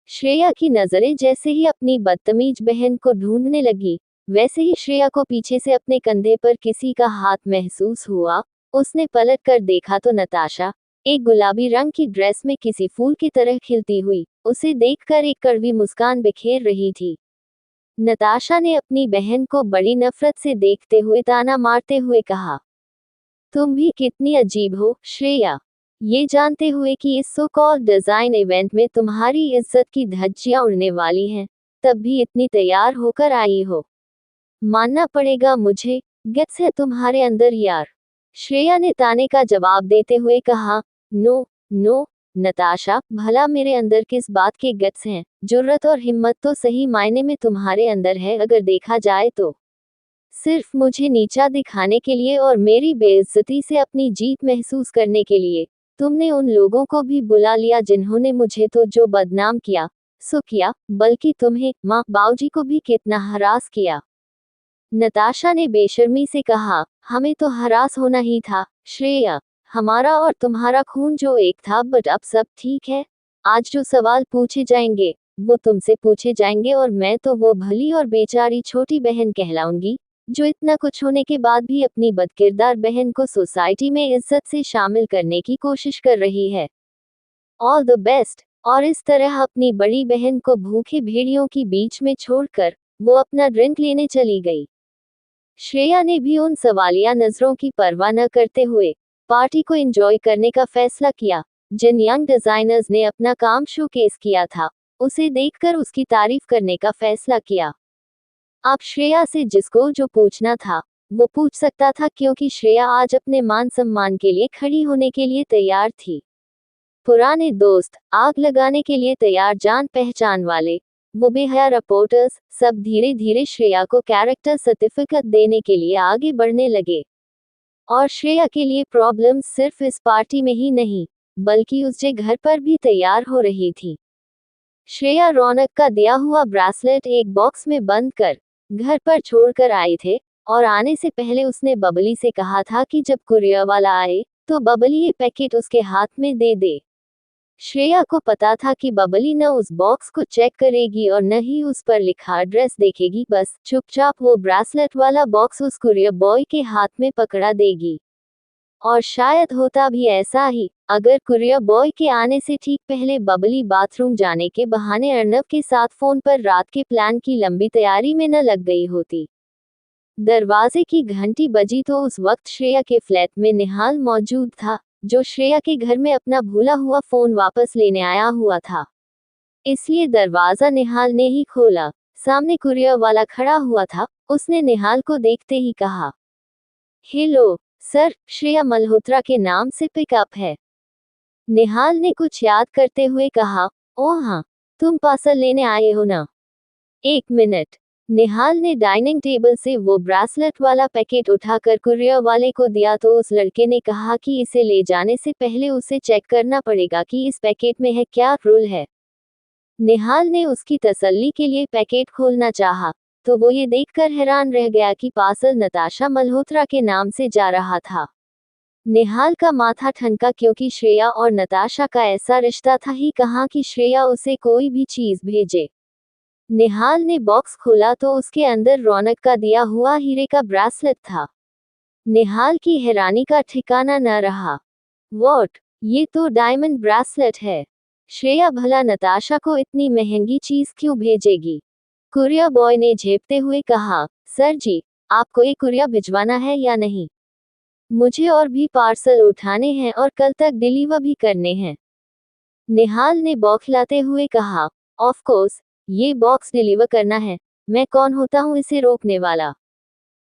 श्रेया की नजरें जैसे ही अपनी बदतमीज बहन को ढूंढने लगी, वैसे ही श्रेया को पीछे से अपने कंधे पर किसी का हाथ महसूस हुआ। उसने पलट कर देखा तो नताशा, एक गुलाबी रंग की ड्रेस में किसी फूल की तरह खिलती हुई, उसे देखकर एक कड़वी मुस्कान बिखेर रही थी। नताशा ने अपनी बहन को बड़ी नफरत से देखते हुए ताना मारते हुए कहा, तुम भी कितनी अजीब हो श्रेया, ये जानते हुए कि इस सो कॉल्ड डिजाइन इवेंट में तुम्हारी इज्जत की धज्जियां उड़ने वाली हैं, तब भी इतनी तैयार होकर आई हो। मानना पड़ेगा मुझे, गट्स है तुम्हारे अंदर यार। श्रेया ने ताने का जवाब देते हुए कहा, नो नताशा, भला मेरे अंदर किस बात के गट्स हैं, जुर्रत और हिम्मत तो सही मायने में तुम्हारे अंदर है अगर देखा जाए तो। सिर्फ मुझे नीचा दिखाने के लिए और मेरी बेइज्जती से अपनी जीत महसूस करने के लिए तुमने उन लोगों को भी बुला लिया जिन्होंने मुझे तो जो बदनाम किया सो किया, बल्कि तुम्हें माँ बाबूजी को भी कितना हरास किया। नताशा ने बेशर्मी से कहा, हमें तो हरास होना ही था श्रेया, हमारा और तुम्हारा खून जो एक था, बट अब सब ठीक है। आज जो सवाल पूछे जाएंगे वो तुमसे पूछे जाएंगे और मैं तो वो भली और बेचारी छोटी बहन कहलाऊंगी जो इतना कुछ होने के बाद भी अपनी बदकिरदार बहन को सोसाइटी में इज्जत से शामिल करने की कोशिश कर रही है। All the best. और इस तरह अपनी बड़ी बहन को भूखे भेड़ियों की बीच में छोड़कर वो अपना ड्रिंक लेने चली गई। श्रेया ने भी उन सवालिया नजरों की परवाह न करते हुए पार्टी को एंजॉय करने का फैसला किया। जिन यंग डिजाइनर्स ने अपना काम शोकेस किया था, उसे देखकर उसकी तारीफ करने का फैसला किया। अब श्रेया से जिसको जो पूछना था वो पूछ सकता था, क्योंकि श्रेया आज अपने मान सम्मान के लिए खड़ी होने के लिए तैयार थी। पुराने दोस्त, आग लगाने के लिए तैयार जान पहचान वाले, वो बेहया रिपोर्टर्स, सब धीरे धीरे श्रेया को कैरेक्टर सर्टिफिकेट देने के लिए आगे बढ़ने लगे। और श्रेया के लिए प्रॉब्लम सिर्फ इस पार्टी में ही नहीं, बल्कि उसके घर पर भी तैयार हो रही थी। श्रेया रौनक का दिया हुआ ब्रेसलेट एक बॉक्स में बंद कर घर पर छोड़कर आई थे, और आने से पहले उसने बबली से कहा था कि जब कुरियर वाला आए तो बबली ये पैकेट उसके हाथ में दे दे। श्रेया को पता था कि बबली न उस बॉक्स को चेक करेगी और न ही उस पर लिखा एड्रेस देखेगी, बस चुपचाप वो ब्रेसलेट वाला बॉक्स उस कुरियर बॉय के हाथ में पकड़ा देगी। और शायद होता भी ऐसा ही, अगर कुरियर बॉय के आने से ठीक पहले बबली बाथरूम जाने के बहाने अर्नब के साथ फोन पर रात के प्लान की लंबी तैयारी में न लग गई होती। दरवाजे की घंटी बजी तो उस वक्त श्रेया के फ्लैट में निहाल मौजूद था, जो श्रेया के घर में अपना भूला हुआ फोन वापस लेने आया हुआ था। इसलिए दरवाजा निहाल ने ही खोला। सामने कुरियर वाला खड़ा हुआ था। उसने निहाल को देखते ही कहा, हेलो सर, श्रेया मल्होत्रा के नाम से पिकअप है। निहाल ने कुछ याद करते हुए कहा, ओह हाँ, तुम पार्सल लेने आए हो ना। 1 मिनट। निहाल ने डाइनिंग टेबल से वो ब्रेसलेट वाला पैकेट उठाकर कुरियर वाले को दिया तो उस लड़के ने कहा कि इसे ले जाने से पहले उसे चेक करना पड़ेगा कि इस पैकेट में है क्या रूल है। निहाल ने उसकी तसल्ली के लिए पैकेट खोलना चाहा, तो वो ये देखकर हैरान रह गया कि पार्सल नताशा मल्होत्रा के नाम से जा रहा था। निहाल का माथा ठनका, क्योंकि श्रेया और नताशा का ऐसा रिश्ता था ही कहाँ कि श्रेया उसे कोई भी चीज भेजे। निहाल ने बॉक्स खोला तो उसके अंदर रौनक का दिया हुआ हीरे का ब्रेसलेट था। निहाल की हैरानी का ठिकाना न रहा। व्हाट, ये तो डायमंड ब्रेसलेट है। श्रेया भला नताशा को इतनी महंगी चीज क्यों भेजेगी? कुरियर बॉय ने झेपते हुए कहा, सर जी, आपको ये कुरियर भिजवाना है या नहीं? मुझे और भी पार्सल उठाने हैं और कल तक डिलीवर भी करने हैं। निहाल ने बौखलाते हुए कहा, ऑफ कोर्स, ये बॉक्स डिलीवर करना है, मैं कौन होता हूँ इसे रोकने वाला?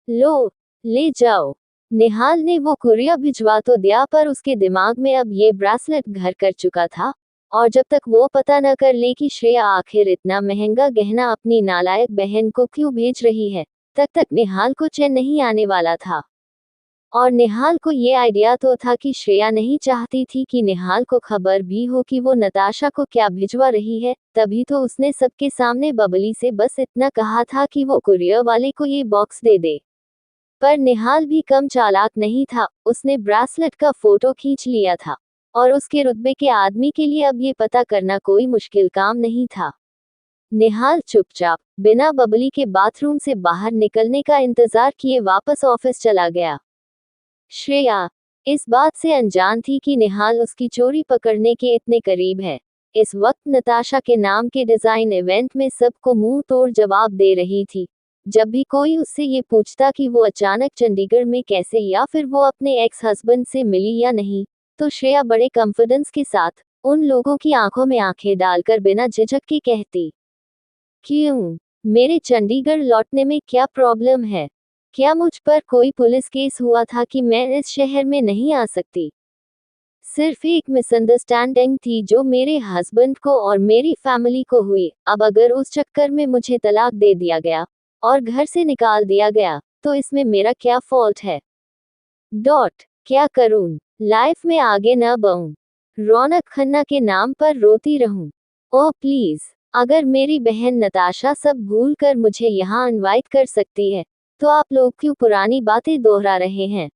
लो, ले जाओ। निहाल ने वो कुरियर भिजवा तो दिया, पर उसके दिमाग में अब ये ब्रेसलेट घर कर चुका था, और जब तक वो पता न कर ले कि श्रेया आखिर इतना महंगा गहना अपनी नालायक बहन को क्यों भेज रही है, तब तक निहाल को चैन नहीं आने वाला था। और निहाल को ये आइडिया तो था कि श्रेया नहीं चाहती थी कि निहाल को खबर भी हो कि वो नताशा को क्या भिजवा रही है, तभी तो उसने सबके सामने बबली से बस इतना कहा था कि वो कुरियर वाले को ये बॉक्स दे दे। पर निहाल भी कम चालाक नहीं था, उसने ब्रेसलेट का फोटो खींच लिया था, और उसके रुतबे के आदमी के लिए अब ये पता करना कोई मुश्किल काम नहीं था। निहाल चुपचाप बिना बबली के बाथरूम से बाहर निकलने का इंतजार किए वापस ऑफिस चला गया। श्रेया इस बात से अनजान थी कि निहाल उसकी चोरी पकड़ने के इतने करीब है। इस वक्त नताशा के नाम के डिजाइन इवेंट में सबको मुंह तोड़ जवाब दे रही थी। जब भी कोई उससे ये पूछता कि वो अचानक चंडीगढ़ में कैसे, या फिर वो अपने एक्स हस्बैंड से मिली या नहीं, तो श्रेया बड़े कॉन्फिडेंस के साथ उन लोगों की आंखों में आंखें डालकर बिना झिझक के कहती, क्यों, मेरे चंडीगढ़ लौटने में क्या प्रॉब्लम है? क्या मुझ पर कोई पुलिस केस हुआ था कि मैं इस शहर में नहीं आ सकती? सिर्फ एक मिसअंडरस्टैंडिंग थी जो मेरे हस्बैंड को और मेरी फैमिली को हुई। अब अगर उस चक्कर में मुझे तलाक दे दिया गया और घर से निकाल दिया गया, तो इसमें मेरा क्या फॉल्ट है? क्या करूं? लाइफ में आगे न बढ़ूं? रौनक खन्ना के नाम पर रोती रहूं? ओह प्लीज, अगर मेरी बहन नताशा सब भूल कर मुझे यहाँ इनवाइट कर सकती है, तो आप लोग क्यों पुरानी बातें दोहरा रहे हैं?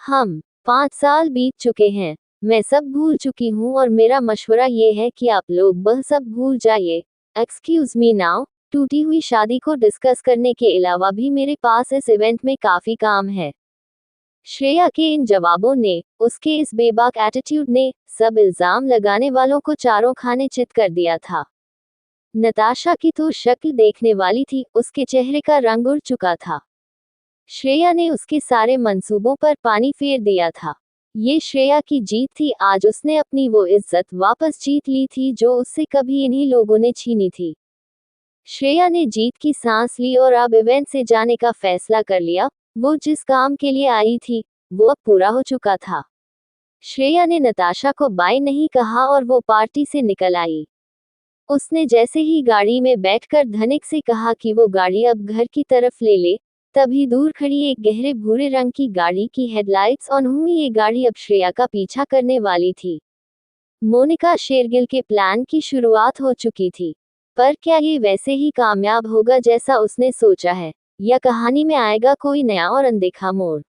हम 5 साल बीत चुके हैं, मैं सब भूल चुकी हूँ, और मेरा मशवरा ये है कि आप लोग वह सब भूल जाइए। एक्सक्यूज मी नाउ, टूटी हुई शादी को डिस्कस करने के अलावा भी मेरे पास इस इवेंट में काफी काम है। श्रेया के इन जवाबों ने, उसके इस बेबाक एटीट्यूड ने, सब इल्जाम लगाने वालों को चारों खाने चित कर दिया था। नताशा की तो शक्ल देखने वाली थी, उसके चेहरे का रंग उड़ चुका था। श्रेया ने उसके सारे मंसूबों पर पानी फेर दिया था। ये श्रेया की जीत थी, आज उसने अपनी वो इज्जत वापस जीत ली थी जो उससे कभी इन्हीं लोगों ने छीनी थी। श्रेया ने जीत की सांस ली और अब इवेंट से जाने का फैसला कर लिया। वो जिस काम के लिए आई थी, वो अब पूरा हो चुका था। श्रेया ने नताशा को बाय नहीं कहा और वो पार्टी से निकल आई। उसने जैसे ही गाड़ी में बैठकर धनिक से कहा कि वो गाड़ी अब घर की तरफ ले ले, तभी दूर खड़ी एक गहरे भूरे रंग की गाड़ी की हेडलाइट्स ऑन हुई। ये गाड़ी अब श्रेया का पीछा करने वाली थी। मोनिका शेरगिल के प्लान की शुरुआत हो चुकी थी, पर क्या ये वैसे ही कामयाब होगा जैसा उसने सोचा है, या कहानी में आएगा कोई नया और अनदेखा मोड़?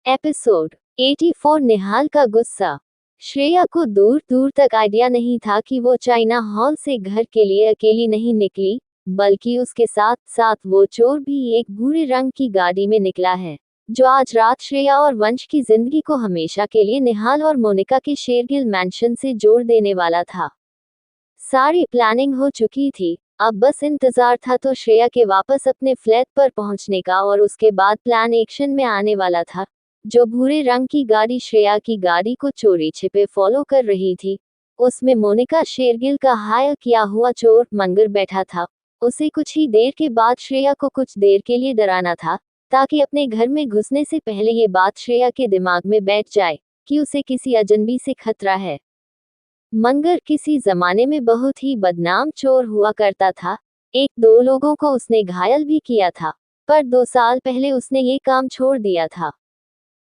एपिसोड 84 निहाल का गुस्सा। श्रेया को दूर दूर तक आइडिया नहीं था कि वो चाइना हॉल से घर के लिए अकेली नहीं निकली, बल्कि उसके साथ साथ वो चोर भी एक भूरे रंग की गाड़ी में निकला है, जो आज रात श्रेया और वंश की जिंदगी को हमेशा के लिए निहाल और मोनिका के शेरगिल मैंशन से जोड़ देने वाला था। सारी प्लानिंग हो चुकी थी, अब बस इंतजार था तो श्रेया के वापस अपने फ्लैट पर पहुंचने का, और उसके बाद प्लान एक्शन में आने वाला था। जो भूरे रंग की गाड़ी श्रेया की गाड़ी को चोरी छिपे फॉलो कर रही थी, उसमें मोनिका शेरगिल का हायर किया हुआ चोर मंगर बैठा था। उसे कुछ ही देर के बाद श्रेया को कुछ देर के लिए डराना था, ताकि अपने घर में घुसने से पहले ये बात श्रेया के दिमाग में बैठ जाए कि उसे किसी अजनबी से खतरा है। मंगर किसी जमाने में बहुत ही बदनाम चोर हुआ करता था। 1-2 लोगों को उसने घायल भी किया था, पर 2 साल पहले उसने ये काम छोड़ दिया था।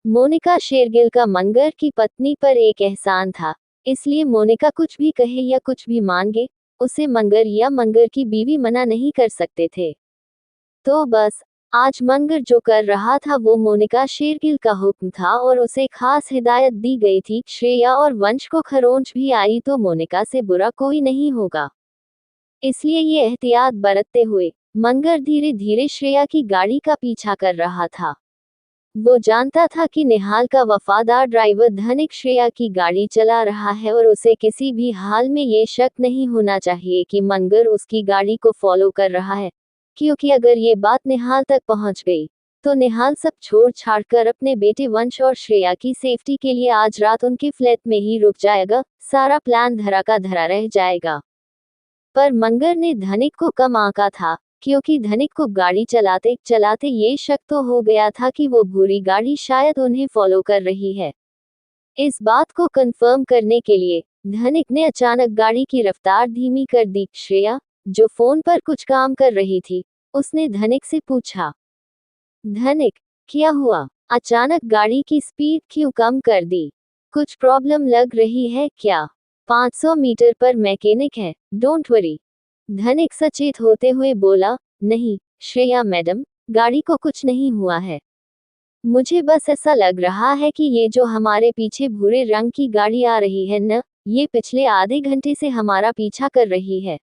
मोनिका शेरगिल का मंगर की पत्नी पर एक एहसान था, इसलिए मोनिका कुछ भी कहे या कुछ भी मांगे, उसे मंगर या मंगर की बीवी मना नहीं कर सकते थे। तो बस आज मंगर जो कर रहा था वो मोनिका शेरगिल का हुक्म था, और उसे खास हिदायत दी गई थी, श्रेया और वंश को खरोंच भी आई तो मोनिका से बुरा कोई नहीं होगा। इसलिए ये एहतियात बरतते हुए मंगर धीरे धीरे श्रेया की गाड़ी का पीछा कर रहा था। वो जानता था कि निहाल का वफादार ड्राइवर धनिक श्रेया की गाड़ी चला रहा है, और उसे किसी भी हाल में ये शक नहीं होना चाहिए कि मंगर उसकी गाड़ी को फॉलो कर रहा है, क्योंकि अगर ये बात निहाल तक पहुंच गई, तो निहाल सब छोड़ छाड़ कर अपने बेटे वंश और श्रेया की सेफ्टी के लिए आज रात उनके फ्लैट में ही रुक जाएगा। सारा प्लान धरा का धरा रह जाएगा। पर मंगर ने धनिक को कम आंका था। क्योंकि धनिक को गाड़ी चलाते चलाते ये शक तो हो गया था कि वो भूरी गाड़ी शायद उन्हें फॉलो कर रही है। इस बात को कंफर्म करने के लिए धनिक ने अचानक गाड़ी की रफ्तार धीमी कर दी। श्रेया, जो फोन पर कुछ काम कर रही थी, उसने धनिक से पूछा। धनिक, क्या हुआ? अचानक गाड़ी की स्पीड क्यों कम कर दी? कुछ प्रॉब्लम लग रही है क्या? 500 मीटर पर मैकेनिक है, डोंट वरी। धनिक सचेत होते हुए बोला। नहीं श्रेया मैडम, गाड़ी को कुछ नहीं हुआ है। मुझे बस ऐसा लग रहा है कि ये जो हमारे पीछे भूरे रंग की गाड़ी आ रही है न, ये पिछले आधे घंटे से हमारा पीछा कर रही है।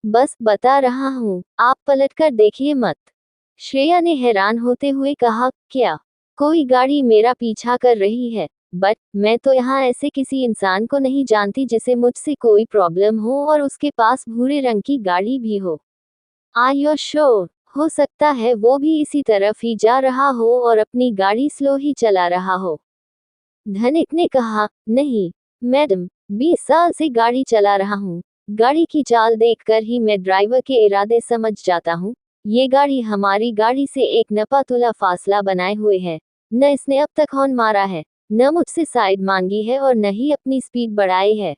बस बता रहा हूँ, आप पलटकर देखिए मत। श्रेया ने हैरान होते हुए कहा। क्या कोई गाड़ी मेरा पीछा कर रही है? बट मैं तो यहाँ ऐसे किसी इंसान को नहीं जानती जिसे मुझसे कोई प्रॉब्लम हो और उसके पास भूरे रंग की गाड़ी भी हो। Are you sure? हो सकता है वो भी इसी तरफ ही जा रहा हो और अपनी गाड़ी स्लो ही चला रहा हो। धनिक ने कहा। नहीं मैडम, 20 साल से गाड़ी चला रहा हूँ। गाड़ी की चाल देखकर ही मैं ड्राइवर के इरादे समझ जाता हूँ। ये गाड़ी हमारी गाड़ी से एक नपातुला फासला बनाए हुए है। न इसने अब तक हॉर्न मारा है, न मुझसे साइड मांगी है और न ही अपनी स्पीड बढ़ाई है।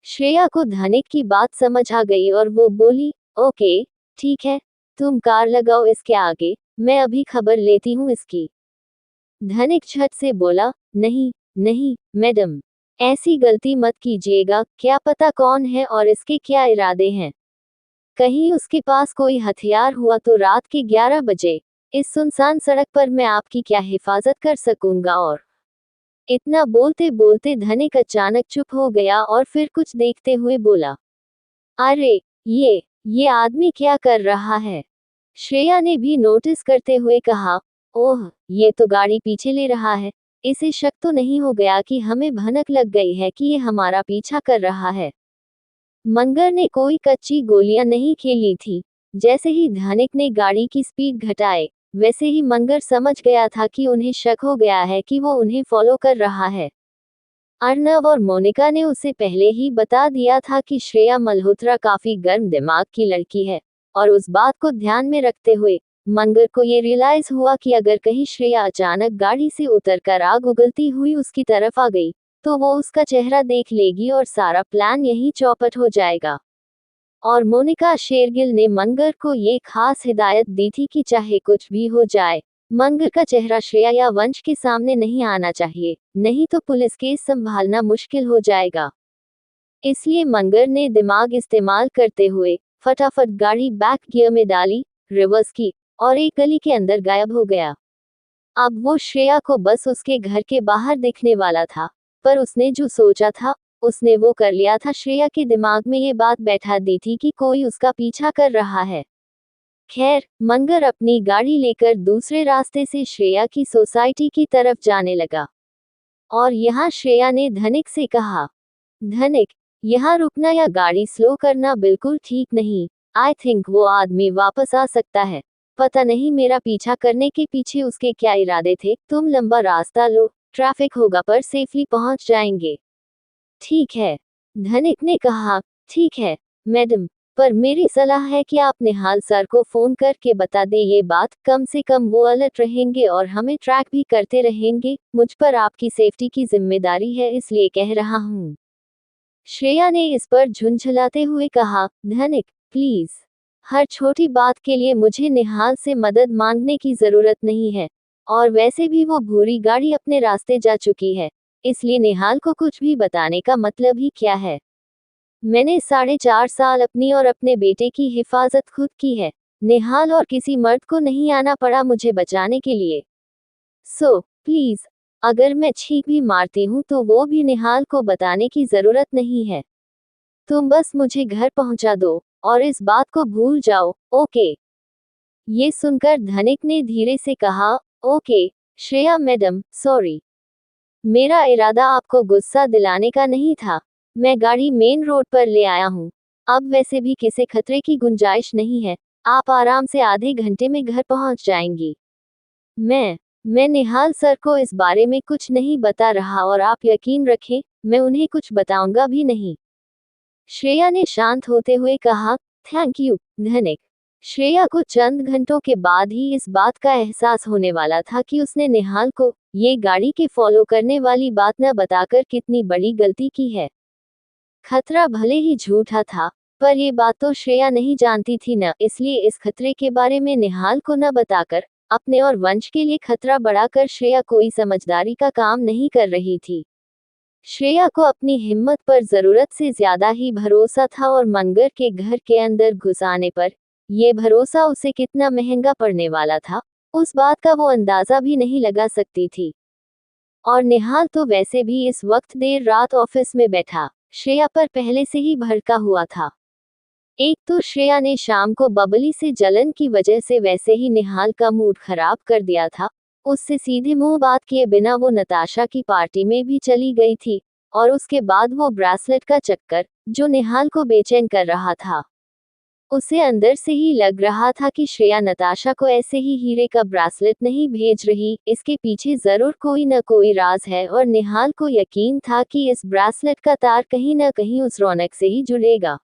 श्रेया को धनिक की बात समझ आ गई और वो बोली। ओके ठीक है, तुम कार लगाओ इसके आगे, मैं अभी खबर लेती हूँ इसकी। धनिक झट से बोला। नहीं नहीं मैडम, ऐसी गलती मत कीजिएगा। क्या पता कौन है और इसके क्या इरादे हैं। कहीं उसके पास कोई हथियार हुआ तो रात के 11 बजे इस सुनसान सड़क पर मैं आपकी क्या हिफाजत कर सकूंगा। और इतना बोलते बोलते धनिक अचानक चुप हो गया और फिर कुछ देखते हुए बोला। अरे ये आदमी क्या कर रहा है? श्रेया ने भी नोटिस करते हुए कहा। ओह, ये तो गाड़ी पीछे ले रहा है। इसे शक तो नहीं हो गया कि हमें भनक लग गई है कि ये हमारा पीछा कर रहा है। मंगर ने कोई कच्ची गोलियां नहीं खेली थी। जैसे ही धनिक ने गाड़ी की स्पीड घटाए, वैसे ही मंगर समझ गया था कि उन्हें शक हो गया है कि वो उन्हें फॉलो कर रहा है। अर्नव और मोनिका ने उसे पहले ही बता दिया था कि श्रेया मल्होत्रा काफी गर्म दिमाग की लड़की है, और उस बात को ध्यान में रखते हुए मंगर को ये रियलाइज हुआ कि अगर कहीं श्रेया अचानक गाड़ी से उतरकर आग उगलती हुई उसकी तरफ आ गई, तो वो उसका चेहरा देख लेगी और सारा प्लान यही चौपट हो जाएगा। और मोनिका शेरगिल ने मंगर को ये खास हिदायत दी थी कि चाहे कुछ भी हो जाए, मंगर का चेहरा श्रेया या वंश के सामने नहीं आना चाहिए, नहीं तो पुलिस केस संभालना मुश्किल हो जाएगा। इसलिए मंगर ने दिमाग इस्तेमाल करते हुए फटाफट गाड़ी बैक गियर में डाली, रिवर्स की और एक गली के अंदर गायब हो गया। अब वो श्रेया को बस उसके घर के बाहर दिखने वाला था, पर उसने जो सोचा था उसने वो कर लिया था। श्रेया के दिमाग में ये बात बैठा दी थी कि कोई उसका पीछा कर रहा है। खैर, मंगर अपनी गाड़ी लेकर दूसरे रास्ते से श्रेया की सोसाइटी की तरफ जाने लगा। और यहाँ श्रेया ने धनिक से कहा। धनिक, यहाँ रुकना या गाड़ी स्लो करना बिल्कुल ठीक नहीं। आई थिंक वो आदमी वापस आ सकता है। पता नहीं मेरा पीछा करने के पीछे उसके क्या इरादे थे। तुम लंबा रास्ता लो, ट्रैफिक होगा पर सेफली पहुंच जाएंगे। ठीक है, धनिक ने कहा। ठीक है मैडम, पर मेरी सलाह है कि आप निहाल सर को फोन करके बता दे ये बात। कम से कम वो अलर्ट रहेंगे और हमें ट्रैक भी करते रहेंगे। मुझ पर आपकी सेफ्टी की जिम्मेदारी है, इसलिए कह रहा हूँ। श्रेया ने इस पर झुंझलाते हुए कहा। धनिक प्लीज, हर छोटी बात के लिए मुझे निहाल से मदद मांगने की जरूरत नहीं है, और वैसे भी वो भूरी गाड़ी अपने रास्ते जा चुकी है, इसलिए निहाल को कुछ भी बताने का मतलब ही क्या है। मैंने 4.5 साल अपनी और अपने बेटे की हिफाजत खुद की है। निहाल और किसी मर्द को नहीं आना पड़ा मुझे बचाने के लिए। सो प्लीज, अगर मैं छींक भी मारती हूँ तो वो भी निहाल को बताने की जरूरत नहीं है। तुम बस मुझे घर पहुंचा दो और इस बात को भूल जाओ, ओके? ये सुनकर धनिक ने धीरे से कहा। Okay Shreya madam, sorry. मेरा इरादा आपको गुस्सा दिलाने का नहीं था। मैं गाड़ी मेन रोड पर ले आया हूँ। अब वैसे भी किसी खतरे की गुंजाइश नहीं है। आप आराम से आधे घंटे में घर पहुंच जाएंगी। मैं निहाल सर को इस बारे में कुछ नहीं बता रहा और आप यकीन रखें, मैं उन्हें कुछ बताऊंगा भी नहीं। श्रेया ने शांत होते हुए कहा। थैंक यू धनिक। श्रेया को चंद घंटों के बाद ही इस बात का एहसास होने वाला था कि उसने निहाल को ये गाड़ी के फॉलो करने वाली बात न बताकर कितनी बड़ी गलती की है। खतरा भले ही झूठा था, पर ये बात तो श्रेया नहीं जानती थी न, इसलिए इस खतरे के बारे में निहाल को न बताकर अपने और वंश के लिए खतरा बढ़ाकर श्रेया कोई समझदारी का काम नहीं कर रही थी। श्रेया को अपनी हिम्मत पर जरूरत से ज्यादा ही भरोसा था और मंगर के घर के अंदर घुस आने पर यह भरोसा उसे कितना महंगा पड़ने वाला था, उस बात का वो अंदाजा भी नहीं लगा सकती थी। और निहाल तो वैसे भी इस वक्त देर रात ऑफिस में बैठा श्रेया पर पहले से ही भड़का हुआ था। एक तो श्रेया ने शाम को बबली से जलन की वजह से वैसे ही निहाल का मूड खराब कर दिया था। उससे सीधे मुंह बात किए बिना वो नताशा की पार्टी में भी चली गई थी, और उसके बाद वो ब्रेसलेट का चक्कर जो निहाल को बेचैन कर रहा था। उसे अंदर से ही लग रहा था कि श्रेया नताशा को ऐसे ही हीरे का ब्रेसलेट नहीं भेज रही, इसके पीछे जरूर कोई न कोई राज है। और निहाल को यकीन था कि इस ब्रेसलेट का तार कहीं न कहीं उस रौनक से ही जुड़ेगा।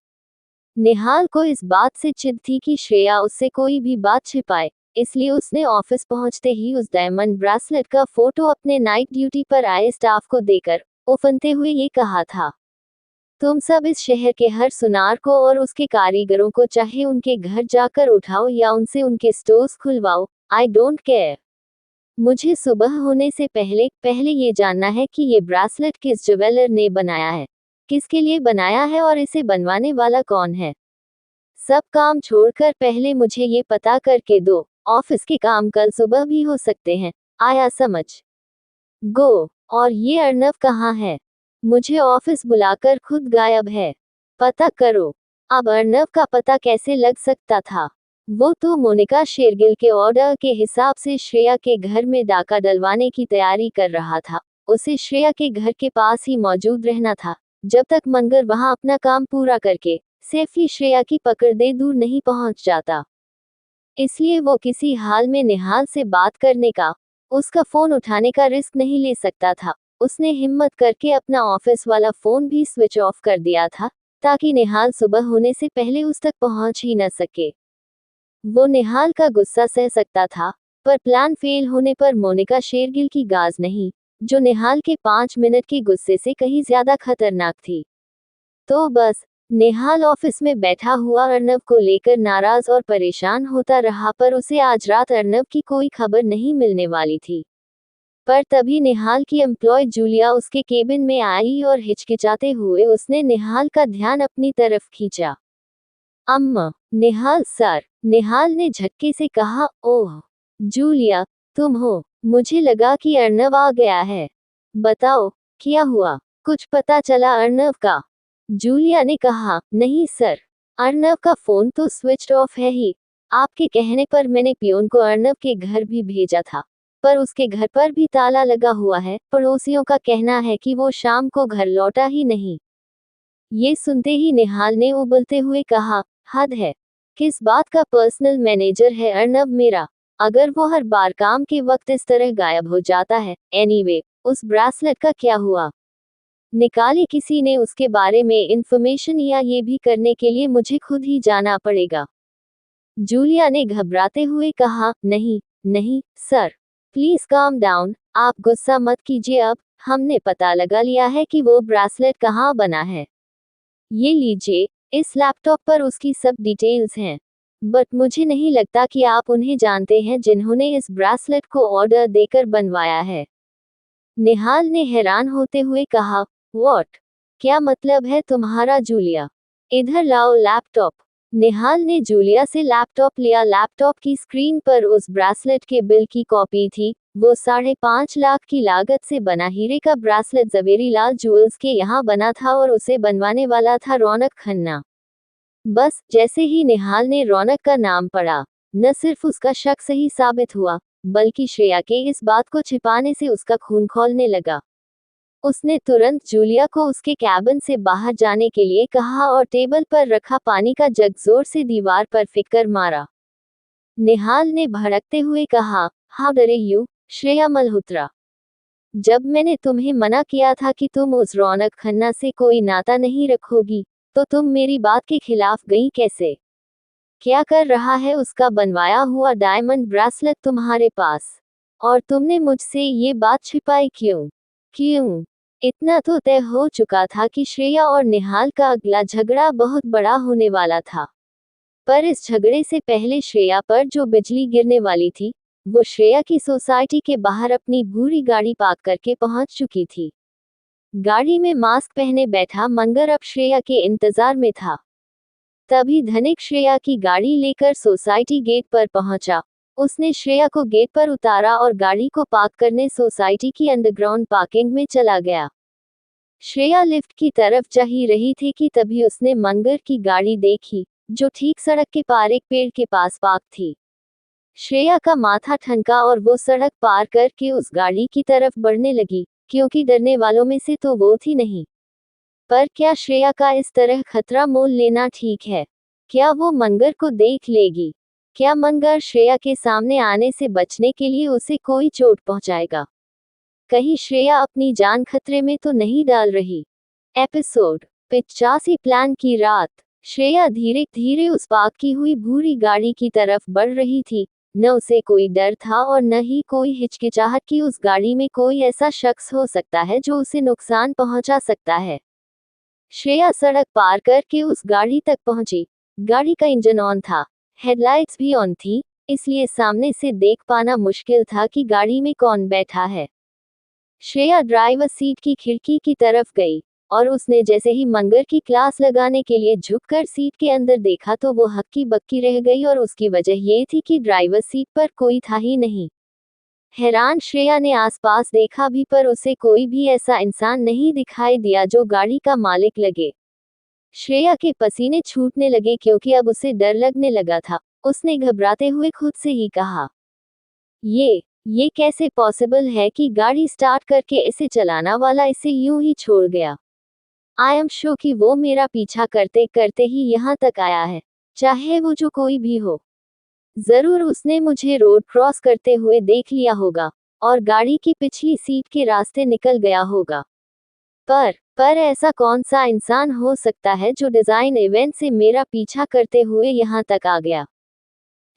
निहाल को इस बात से चिढ़ थी कि श्रेया उससे कोई भी बात छिपाए, इसलिए उसने ऑफिस पहुंचते ही उस डायमंड ब्रेसलेट का फोटो अपने नाइट ड्यूटी पर आए स्टाफ को देकर उफनते हुए ये कहा था, तुम सब इस शहर के हर सुनार को और उसके कारीगरों को चाहे उनके घर जाकर उठाओ या उनसे उनके स्टोर्स खुलवाओ, आई डोंट केयर। मुझे सुबह होने से पहले पहले ये जानना है कि ये ब्रेसलेट किस ज्वेलर ने बनाया है, किसके लिए बनाया है और इसे बनवाने वाला कौन है। सब काम छोड़कर पहले मुझे ये पता करके दो। ऑफिस के काम कल सुबह भी हो सकते हैं, आया समझ? गो। और ये अर्नव कहाँ है? मुझे ऑफिस बुलाकर खुद गायब है, पता करो। अब अर्नव का पता कैसे लग सकता था? वो तो मोनिका शेरगिल के ऑर्डर के हिसाब से श्रेया के घर में डाका डलवाने की तैयारी कर रहा था। उसे श्रेया के घर के पास ही मौजूद रहना था, जब तक मंगर वहां अपना काम पूरा करके सेफली श्रेया की पकड़ दे दूर नहीं पहुंच जाता। इसलिए वो किसी हाल में निहाल से बात करने का, उसका फोन उठाने का रिस्क नहीं ले सकता था। उसने हिम्मत करके अपना ऑफिस वाला फोन भी स्विच ऑफ कर दिया था, ताकि निहाल सुबह होने से पहले उस तक पहुंच ही न सके। वो निहाल का गुस्सा सह सकता था, पर प्लान फेल होने पर मोनिका शेरगिल की गाज नहीं, जो निहाल के 5 मिनट के गुस्से से कहीं ज्यादा खतरनाक थी। तो बस निहाल ऑफिस में बैठा हुआ अर्नव को लेकर नाराज और परेशान होता रहा, पर उसे आज रात अर्नव की कोई खबर नहीं मिलने वाली थी। पर तभी निहाल की एम्प्लॉय जूलिया उसके केबिन में आई और हिचकिचाते हुए उसने निहाल का ध्यान अपनी तरफ खींचा। अम्मा, निहाल सर, निहाल ने झटके से कहा। ओह जूलिया, तुम हो? मुझे लगा कि अर्नव आ गया है। बताओ, क्या हुआ? कुछ पता चला अर्नव का? जूलिया ने कहा। नहीं सर, अर्नव का फोन तो स्विच ऑफ है ही। आपके कहने पर मैंने पियोन को अर्नव के घर भी भेजा था, पर उसके घर पर भी ताला लगा हुआ है। पड़ोसियों का कहना है कि वो शाम को घर लौटा ही नहीं। ये सुनते ही निहाल ने उबलते हुए कहा, हद है। किस बात का पर्सनल मैनेजर है अर्नव मेरा? अगर वो हर बार काम के वक्त इस तरह गायब हो जाता है। एनीवे, उस ब्रेसलेट का क्या हुआ? निकाले किसी ने उसके बारे में इंफॉर्मेशन, या ये भी करने के लिए मुझे खुद ही जाना पड़ेगा? जूलिया ने घबराते हुए कहा। नहीं नहीं सर, प्लीज काम डाउन, आप गुस्सा मत कीजिए। अब हमने पता लगा लिया है कि वो ब्रेसलेट कहाँ बना है। ये लीजिए, इस लैपटॉप पर उसकी सब डिटेल्स हैं। बट मुझे नहीं लगता कि आप उन्हें जानते हैं जिन्होंने इस ब्रेसलेट को ऑर्डर देकर बनवाया है। निहाल ने हैरान होते हुए कहा। व्हाट? क्या मतलब है तुम्हारा जूलिया? इधर लाओ लैपटॉप। निहाल ने जूलिया से लैपटॉप लिया। लैपटॉप की स्क्रीन पर उस ब्रेसलेट के बिल की कॉपी थी। वो 5.5 लाख की लागत से बना हीरे का ब्रेसलेट जवेरीलाल ज्वेल्स के यहाँ बना था और उसे बनवाने वाला था रौनक खन्ना। बस जैसे ही निहाल ने रौनक का नाम पढ़ा, न सिर्फ उसका शक सही साबित हुआ, बल्कि श्रेया के इस बात को छिपाने से उसका खून खौलने लगा। उसने तुरंत जूलिया को उसके कैबिन से बाहर जाने के लिए कहा और टेबल पर रखा पानी का जग जोर से दीवार पर फेंक कर मारा। निहाल ने भड़कते हुए कहा, हाउ डरे यू, श्रेया मल्होत्रा। जब मैंने तुम्हें मना किया था कि तुम उस रौनक खन्ना से कोई नाता नहीं रखोगी, तो तुम मेरी बात के खिलाफ गई कैसे? क्या कर रहा है उसका बनवाया हुआ डायमंड ब्रेसलेट तुम्हारे पास? और तुमने मुझसे ये बात छिपाई क्यों? क्यों? इतना तो तय हो चुका था कि श्रेया और निहाल का अगला झगड़ा बहुत बड़ा होने वाला था। पर इस झगड़े से पहले श्रेया पर जो बिजली गिरने वाली थी, वो श्रेया की सोसाइटी के बाहर अपनी भूरी गाड़ी पार्क करके पहुंच चुकी थी। गाड़ी में मास्क पहने बैठा मंगर अब श्रेया के इंतजार में था। तभी धनिक श्रेया की गाड़ी लेकर सोसाइटी गेट पर पहुंचा। उसने श्रेया को गेट पर उतारा और गाड़ी को पार्क करने सोसाइटी की अंडरग्राउंड पार्किंग में चला गया। श्रेया लिफ्ट की तरफ जा ही रही थी कि तभी उसने मंगर की गाड़ी देखी, जो ठीक सड़क के पार एक पेड़ के पास पार्क थी। श्रेया का माथा ठनका और वो सड़क पार करके उस गाड़ी की तरफ बढ़ने लगी, क्योंकि डरने वालों में से तो वो थी नहीं। पर क्या श्रेया का इस तरह खतरा मोल लेना ठीक है? क्या वो मंगर को देख लेगी? क्या मंगर श्रेया के सामने आने से बचने के लिए उसे कोई चोट पहुंचाएगा? कहीं श्रेया अपनी जान खतरे में तो नहीं डाल रही? एपिसोड 85 प्लान की रात। श्रेया धीरे धीरे उस पार्क की हुई भूरी गाड़ी की तरफ बढ़ रही थी। न उसे कोई डर था और न ही कोई हिचकिचाहट कि उस गाड़ी में कोई ऐसा शख्स हो सकता है जो उसे नुकसान पहुंचा सकता है। श्रेया सड़क पार करके उस गाड़ी तक पहुंची। गाड़ी का इंजन ऑन था, हेडलाइट्स भी ऑन थी, इसलिए सामने से देख पाना मुश्किल था कि गाड़ी में कौन बैठा है। श्रेया ड्राइवर सीट की खिड़की की तरफ गई और उसने जैसे ही मंगर की क्लास लगाने के लिए झुककर सीट के अंदर देखा तो वो हक्की बक्की रह गई, और उसकी वजह ये थी कि ड्राइवर सीट पर कोई था ही नहीं। हैरान श्रेया ने आसपास देखा भी, पर उसे कोई भी ऐसा इंसान नहीं दिखाई दिया जो गाड़ी का मालिक लगे। श्रेया के पसीने छूटने लगे क्योंकि अब उसे डर लगने लगा था। उसने घबराते हुए खुद से ही कहा, ये कैसे पॉसिबल है कि गाड़ी स्टार्ट करके इसे चलाना वाला इसे यूं ही छोड़ गया? आई एम श्योर कि वो मेरा पीछा करते करते ही यहाँ तक आया है, चाहे वो जो कोई भी हो। जरूर उसने मुझे रोड क्रॉस करते हुए देख लिया होगा और गाड़ी की पिछली सीट के रास्ते निकल गया होगा। पर ऐसा कौन सा इंसान हो सकता है जो डिजाइन इवेंट से मेरा पीछा करते हुए यहाँ तक आ गया?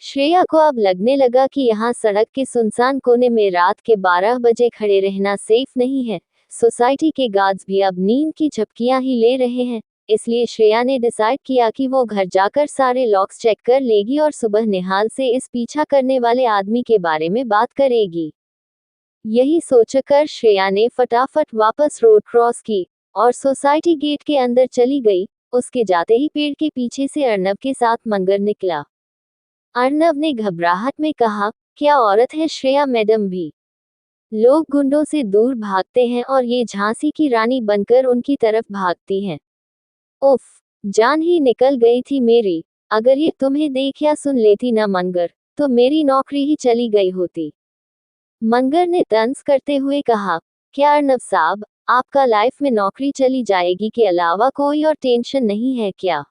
श्रेया को अब लगने लगा कि यहाँ सड़क के सुनसान कोने में रात के 12 बजे खड़े रहना सेफ नहीं है। सोसाइटी के गार्ड्स भी अब नींद की झपकियां ही ले रहे हैं, इसलिए श्रेया ने डिसाइड किया कि वो घर जाकर सारे लॉक्स चेक कर लेगी और सुबह निहाल से इस पीछा करने वाले आदमी के बारे में बात करेगी। यही सोचकर श्रेया ने फटाफट वापस रोड क्रॉस की और सोसाइटी गेट के अंदर चली गई। उसके जाते ही पेड़ के पीछे से अर्नब के साथ मंगर निकला। अर्नब ने घबराहट में कहा, क्या औरत है श्रेया मैडम भी? लोग गुंडों से दूर भागते हैं और ये झांसी की रानी बनकर उनकी तरफ भागती हैं। उफ, जान ही निकल गई थी मेरी। अगर ये तुम्हें देख या सुन लेती ना मंगर, तो मेरी नौकरी ही चली गई होती। मंगर ने तंज करते हुए कहा, क्या अर्नब साहब, आपका लाइफ में नौकरी चली जाएगी के अलावा कोई और टेंशन नहीं है क्या?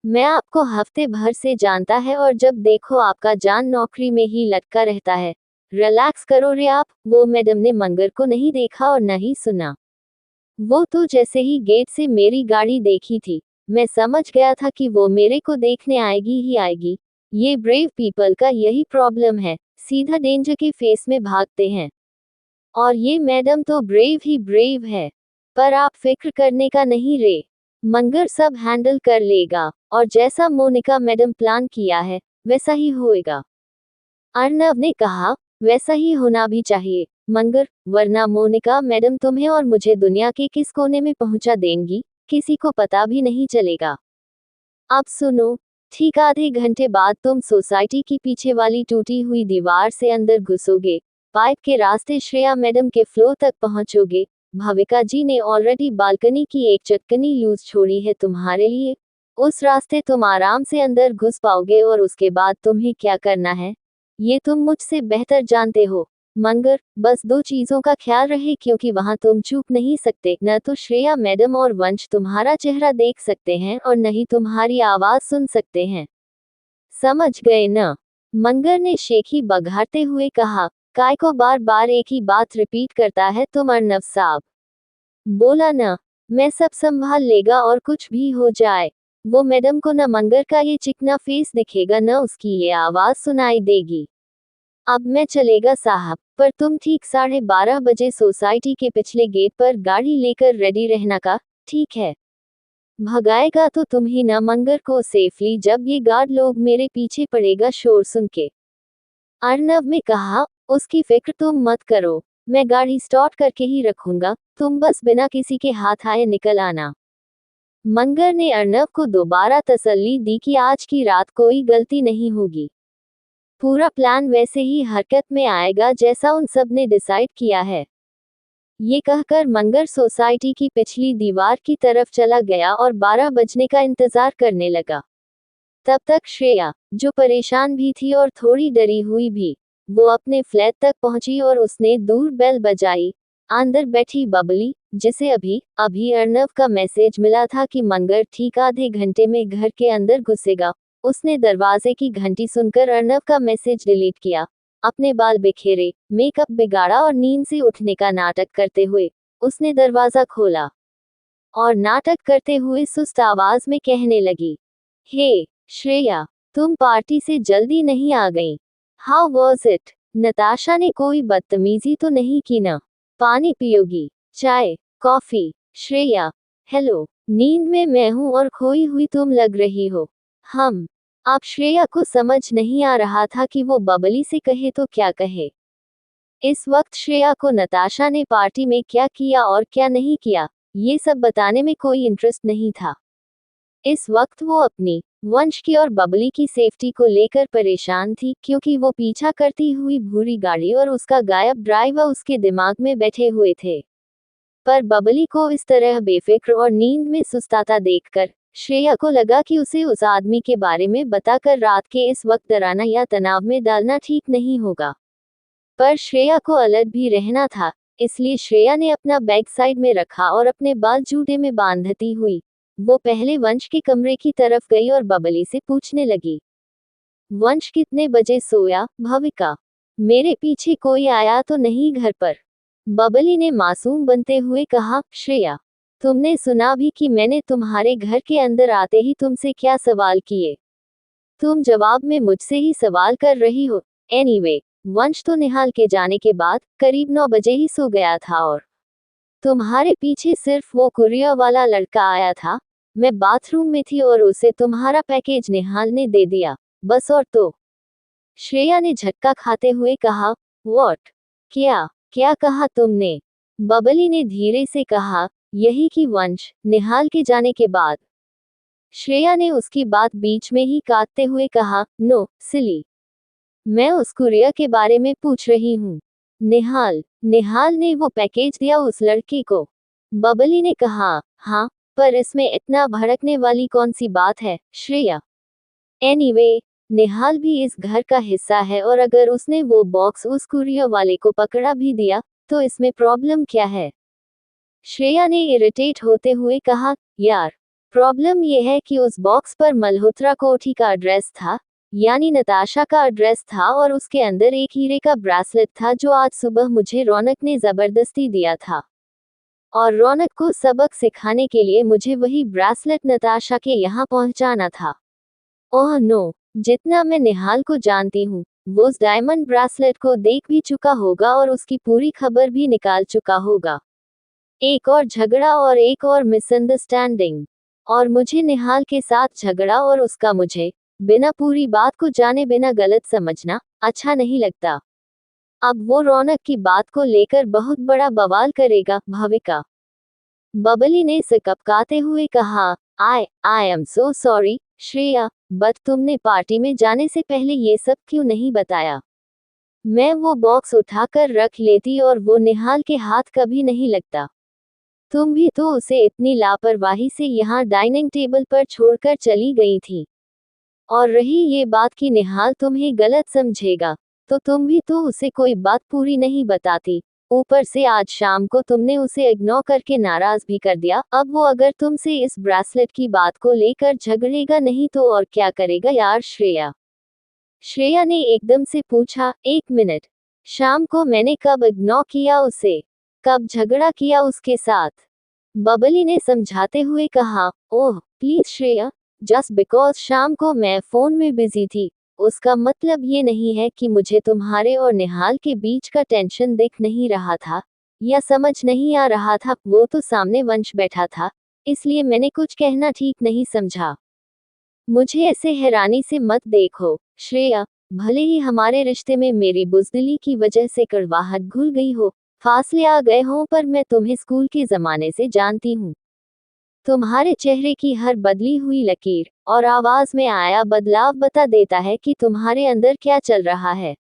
मैं आपको हफ्ते भर से जानता है और जब देखो आपका जान नौकरी में ही लटका रहता है। रिलैक्स करो रे आप। वो मैडम ने मंगर को नहीं देखा और न ही सुना। वो तो जैसे ही गेट से मेरी गाड़ी देखी थी, मैं समझ गया था कि वो मेरे को देखने आएगी ही आएगी। ये ब्रेव पीपल का यही प्रॉब्लम है, सीधा डेंजर के फेस में भागते हैं। और ये मैडम तो ब्रेव ही ब्रेव है। पर आप फिक्र करने का नहीं रे, मंगर सब हैंडल कर लेगा, और जैसा मोनिका मैडम प्लान किया है वैसा ही होएगा। अर्नब ने कहा, वैसा ही होना भी चाहिए मंगर, वरना मोनिका मैडम तुम्हें और मुझे दुनिया के किस कोने में पहुंचा देंगी, किसी को पता भी नहीं चलेगा। अब सुनो, ठीक आधे घंटे बाद तुम सोसाइटी की पीछे वाली टूटी हुई दीवार से अंदर घुसोगे, पाइप के रास्ते श्रेया मैडम के फ्लोर तक पहुंचोगे। भाविका जी ने ऑलरेडी बालकनी की एक चटकनी लूज छोड़ी है तुम्हारे लिए। उस रास्ते तुम आराम से अंदर घुस पाओगे और उसके बाद तुम्हें क्या करना है ये तुम मुझसे बेहतर जानते हो। मंगर, बस 2 चीजों का ख्याल रहे, क्योंकि वहां तुम चूक नहीं सकते। न तो श्रेया मैडम और वंश तुम्हारा चेहरा देख सकते हैं और न ही तुम्हारी आवाज सुन सकते हैं। समझ गए न? मंगर ने शेखी बघारते हुए कहा, काय को बार बार एक ही बात रिपीट करता है तुम अर्नब साहब? बोला न, मैं सब संभाल लेगा और कुछ भी हो जाए वो मैडम को न मंगर का ये चिकना फेस दिखेगा न उसकी ये आवाज सुनाई देगी। अब मैं चलेगा साहब, पर तुम ठीक 12:30 बजे सोसाइटी के पिछले गेट पर गाड़ी लेकर रेडी रहना का, ठीक है? भगाएगा तो तुम ही न मंगर को सेफली जब ये गार्ड लोग मेरे पीछे पड़ेगा शोर सुन के। अर्नव ने कहा, उसकी फिक्र तुम मत करो, मैं गाड़ी स्टार्ट करके ही रखूंगा, तुम बस बिना किसी के हाथ आए निकल आना। मंगर ने अर्नव को दोबारा तसल्ली दी कि आज की रात कोई गलती नहीं होगी। पूरा प्लान वैसे ही हरकत में आएगा जैसा उन सब ने डिसाइड किया है। ये कहकर मंगर सोसाइटी की पिछली दीवार की तरफ चला गया और 12 बजने का इंतजार करने लगा। तब तक श्रेया, जो परेशान भी थी और थोड़ी डरी हुई भी, वो अपने फ्लैट तक पहुंची और उसने दूर बेल बजाई। अंदर बैठी बबली, जिसे अभी अभी अर्नव का मैसेज मिला था कि मंगर ठीक आधे घंटे में घर के अंदर घुसेगा, उसने दरवाजे की घंटी सुनकर अर्नव का मैसेज डिलीट किया। अपने बाल बिखेरे, मेकअप बिगाड़ा और नींद से उठने का नाटक करते हुए उसने दरवाजा खोला और नाटक करते हुए सुस्त आवाज में कहने लगी, हे श्रेया, तुम पार्टी से जल्दी नहीं आ गई? How was it? नताशा ने कोई बदतमीजी तो नहीं की ना? पानी पियोगी? चाय? कॉफी? श्रेया, हेलो, नींद में मैं हूं और खोई हुई तुम लग रही हो। अब श्रेया को समझ नहीं आ रहा था कि वो बबली से कहे तो क्या कहे। इस वक्त श्रेया को नताशा ने पार्टी में क्या किया और क्या नहीं किया, ये सब बताने में कोई इंटरेस्ट नहीं था। इस वक्त वो अपनी, वंश की और बबली की सेफ्टी को लेकर परेशान थी, क्योंकि वो पीछा करती हुई भूरी गाड़ी और उसका गायब ड्राइवर उसके दिमाग में बैठे हुए थे। पर बबली को इस तरह बेफिक्र और नींद में सुस्ताता देखकर श्रेया को लगा कि उसे उस आदमी के बारे में बताकर रात के इस वक्त डराना या तनाव में डालना ठीक नहीं होगा। पर श्रेया को अलर्ट भी रहना था, इसलिए श्रेया ने अपना बैग साइड में रखा और अपने बाल जूते में बांधती हुई वो पहले वंश के कमरे की तरफ गई और बबली से पूछने लगी, वंश कितने बजे सोया? भविका, मेरे पीछे कोई आया तो नहीं घर पर? बबली ने मासूम बनते हुए कहा, श्रेया, तुमने सुना भी कि मैंने तुम्हारे घर के अंदर आते ही तुमसे क्या सवाल किए? तुम जवाब में मुझसे ही सवाल कर रही हो। एनीवे, वंश तो निहाल के जाने के बाद करीब 9 बजे ही सो गया था और तुम्हारे पीछे सिर्फ वो कुरियर वाला लड़का आया था। मैं बाथरूम में थी और उसे तुम्हारा पैकेज निहाल ने दे दिया, बस और तो। श्रेया ने झटका खाते हुए कहा, व्हाट? क्या क्या कहा तुमने? बबली ने धीरे से कहा, यही कि वंश निहाल के जाने के बाद। श्रेया ने उसकी बात बीच में ही काटते हुए कहा, नो सिली, मैं उस कुरियर के बारे में पूछ रही हूँ। निहाल ने वो पैकेज दिया उस लड़की को? बबली ने कहा, हाँ, पर इसमें इतना भड़कने वाली कौन सी बात है श्रेया? एनीवे, निहाल भी इस घर का हिस्सा है और अगर उसने वो बॉक्स उस कुरियर वाले को पकड़ा भी दिया तो इसमें प्रॉब्लम क्या है? श्रेया ने इरिटेट होते हुए कहा, यार, प्रॉब्लम ये है कि उस बॉक्स पर मल्होत्रा कोठी का एड्रेस था, यानी नताशा का एड्रेस था और उसके अंदर एक हीरे का ब्रेसलेट था जो आज सुबह मुझे रौनक ने जबरदस्ती दिया था। और रौनक को सबक सिखाने के लिए मुझे वही ब्रेसलेट नताशा के यहाँ पहुँचाना था। ओह नो, जितना मैं निहाल को जानती हूँ, वो उस डायमंड ब्रेसलेट को देख भी चुका होगा और उसकी पूरी खबर भी निकाल चुका होगा। एक और झगड़ा और एक और मिसअंडरस्टैंडिंग, और मुझे निहाल के साथ झगड़ा और उसका मुझे बिना पूरी बात को जाने बिना गलत समझना अच्छा नहीं लगता। अब वो रौनक की बात को लेकर बहुत बड़ा बवाल करेगा। भविका, बबली ने सिकपकाते हुए कहा, I am so sorry Shreya, but तुमने पार्टी में जाने से पहले ये सब क्यों नहीं बताया? मैं वो बॉक्स उठाकर रख लेती और वो निहाल के हाथ कभी नहीं लगता। तुम भी तो उसे इतनी लापरवाही से यहाँ डाइनिंग टेबल पर छोड़कर चली गई थी। और रही ये बात कि निहाल तुम्हें गलत समझेगा, तो तुम भी तो उसे कोई बात पूरी नहीं बताती। ऊपर से आज शाम को तुमने उसे इग्नोर करके नाराज भी कर दिया। अब वो अगर तुमसे इस ब्रेसलेट की बात को लेकर झगड़ेगा नहीं तो और क्या करेगा यार श्रेया? श्रेया ने एकदम से पूछा, एक मिनट, शाम को मैंने कब इग्नोर किया उसे? कब झगड़ा किया उसके साथ? बबली ने समझाते हुए कहा, oh please Shreya, just because शाम को मैं फोन में बिजी थी, उसका मतलब ये नहीं है कि मुझे तुम्हारे और निहाल के बीच का टेंशन दिख नहीं रहा था या समझ नहीं आ रहा था। वो तो सामने वंश बैठा था, इसलिए मैंने कुछ कहना ठीक नहीं समझा। मुझे ऐसे हैरानी से मत देखो श्रेया, भले ही हमारे रिश्ते में मेरी बुज़दिली की वजह से कड़वाहट घुल गई हो, फासले आ गए हों, पर मैं तुम्हें स्कूल के ज़माने से जानती हूँ। तुम्हारे चेहरे की हर बदली हुई लकीर और आवाज में आया बदलाव बता देता है कि तुम्हारे अंदर क्या चल रहा है।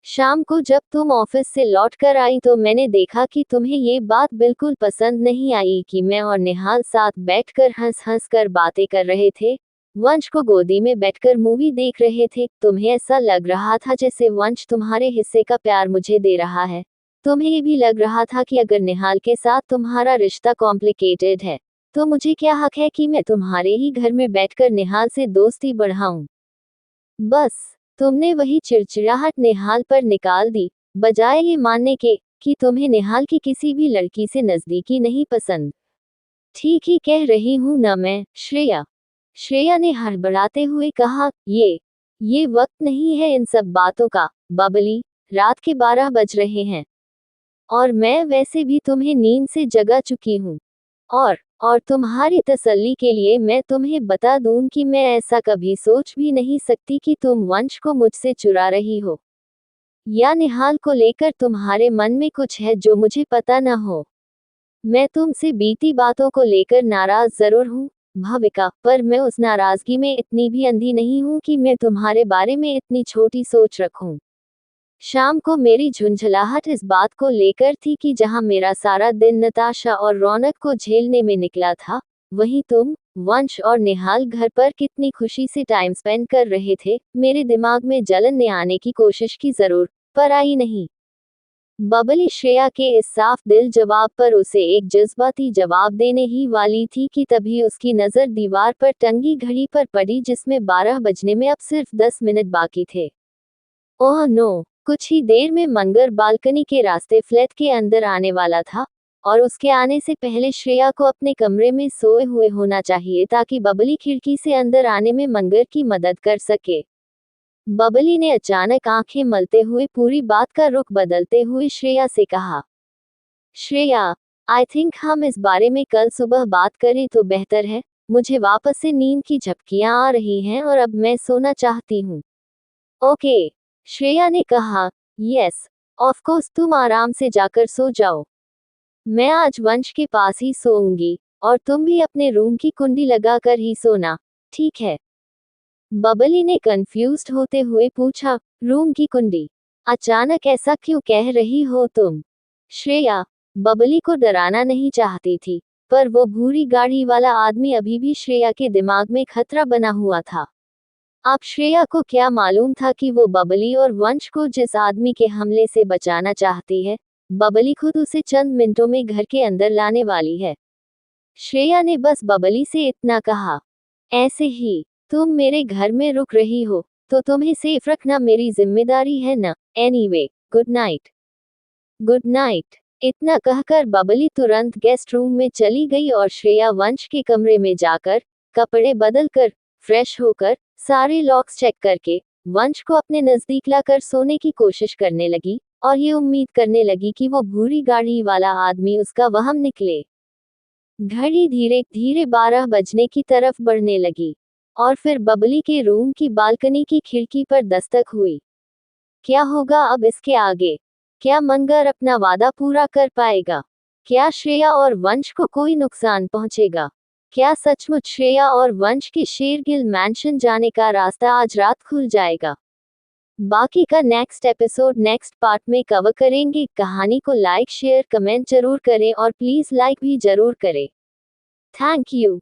शाम को जब तुम ऑफिस से लौट कर आई तो मैंने देखा कि तुम्हें ये बात बिल्कुल पसंद नहीं आई कि मैं और निहाल साथ बैठकर हंस हंस कर बातें कर रहे थे, वंश को गोदी में बैठकर मूवी देख रहे थे। तुम्हें ऐसा लग रहा था जैसे वंश तुम्हारे हिस्से का प्यार मुझे दे रहा है। तुम्हें ये भी लग रहा था कि अगर निहाल के साथ तुम्हारा रिश्ता कॉम्प्लिकेटेड है, तो मुझे क्या हक है कि मैं तुम्हारे ही घर में बैठकर निहाल से दोस्ती बढ़ाऊं। बस तुमने वही चिड़चिड़ाहट निहाल पर निकाल दी, बजाय ये मानने के कि तुम्हें निहाल की किसी भी लड़की से नजदीकी नहीं पसंद। ठीक ही कह रही हूं ना मैं, श्रेया? श्रेया ने हड़बड़ाते हुए कहा, ये वक्त नहीं है इन सब बातों का, बबली। रात के 12 बज रहे हैं और मैं वैसे भी तुम्हें नींद से जगा चुकी हूँ। और तुम्हारी तसल्ली के लिए मैं तुम्हें बता दूं कि मैं ऐसा कभी सोच भी नहीं सकती कि तुम वंश को मुझसे चुरा रही हो, या निहाल को लेकर तुम्हारे मन में कुछ है जो मुझे पता न हो। मैं तुमसे बीती बातों को लेकर नाराज जरूर हूँ भाविका, पर मैं उस नाराजगी में इतनी भी अंधी नहीं हूँ कि मैं तुम्हारे बारे में इतनी छोटी सोच रखूं। शाम को मेरी झुंझलाहट इस बात को लेकर थी कि जहां मेरा सारा दिन नताशा और रौनक को झेलने में निकला था, वहीं तुम, वंश और निहाल घर पर कितनी खुशी से टाइम स्पेंड कर रहे थे। मेरे दिमाग में जलन ने आने की कोशिश की जरूर, पर आई नहीं। बबली श्रेया के इस साफ दिल जवाब पर उसे एक जज्बाती जवाब देने ही वाली थी कि तभी उसकी नजर दीवार पर टंगी घड़ी पर पड़ी, जिसमें 12 बजने में अब सिर्फ 10 मिनट बाकी थे। Oh no! कुछ ही देर में मंगर बालकनी के रास्ते फ्लैट के अंदर आने वाला था, और उसके आने से पहले श्रेया को अपने कमरे में सोए हुए होना चाहिए ताकि बबली खिड़की से अंदर आने में मंगर की मदद कर सके। बबली ने अचानक आंखें मलते हुए पूरी बात का रुख बदलते हुए श्रेया से कहा, श्रेया, आई थिंक हम इस बारे में कल सुबह बात करें तो बेहतर है। मुझे वापस से नींद की झपकियां आ रही हैं और अब मैं सोना चाहती हूँ। ओके, श्रेया ने कहा, यस, ऑफ कोर्स, तुम आराम से जाकर सो जाओ। मैं आज वंश के पास ही सोऊंगी, और तुम भी अपने रूम की कुंडी लगाकर ही सोना, ठीक है? बबली ने कंफ्यूज्ड होते हुए पूछा, रूम की कुंडी? अचानक ऐसा क्यों कह रही हो तुम? श्रेया बबली को डराना नहीं चाहती थी, पर वो भूरी गाड़ी वाला आदमी अभी भी श्रेया के दिमाग में खतरा बना हुआ था। अब श्रेया को क्या मालूम था कि वो बबली और वंश को जिस आदमी के हमले से बचाना चाहती है, बबली खुद उसे चंद मिनटों में घर के अंदर लाने वाली है। श्रेया ने बस बबली से इतना कहा, ऐसे ही तुम मेरे घर में रुक रही हो, तो तुम्हें सेफ रखना मेरी जिम्मेदारी है ना? Anyway, good night. Good night. इतना कहकर बबली तुरंत गेस्ट रूम में चली गई और श्रेया वंश के कमरे में जाकर कपड़े बदलकर फ्रेश होकर सारे लॉक्स चेक करके वंश को अपने नजदीक लाकर सोने की कोशिश करने लगी और ये उम्मीद करने लगी कि वो भूरी गाड़ी वाला आदमी उसका वहम निकले। घड़ी धीरे धीरे 12 बजने की तरफ बढ़ने लगी और फिर बबली के रूम की बालकनी की खिड़की पर दस्तक हुई। क्या होगा अब इसके आगे? क्या मंगर अपना वादा पूरा कर पाएगा? क्या श्रेया और वंश को कोई नुकसान पहुंचेगा? क्या सचमुच श्रेया और वंश के शेरगिल मैंशन जाने का रास्ता आज रात खुल जाएगा? बाकी का नेक्स्ट एपिसोड नेक्स्ट पार्ट में कवर करेंगे। कहानी को लाइक शेयर कमेंट जरूर करें और प्लीज लाइक भी जरूर करें। Thank you.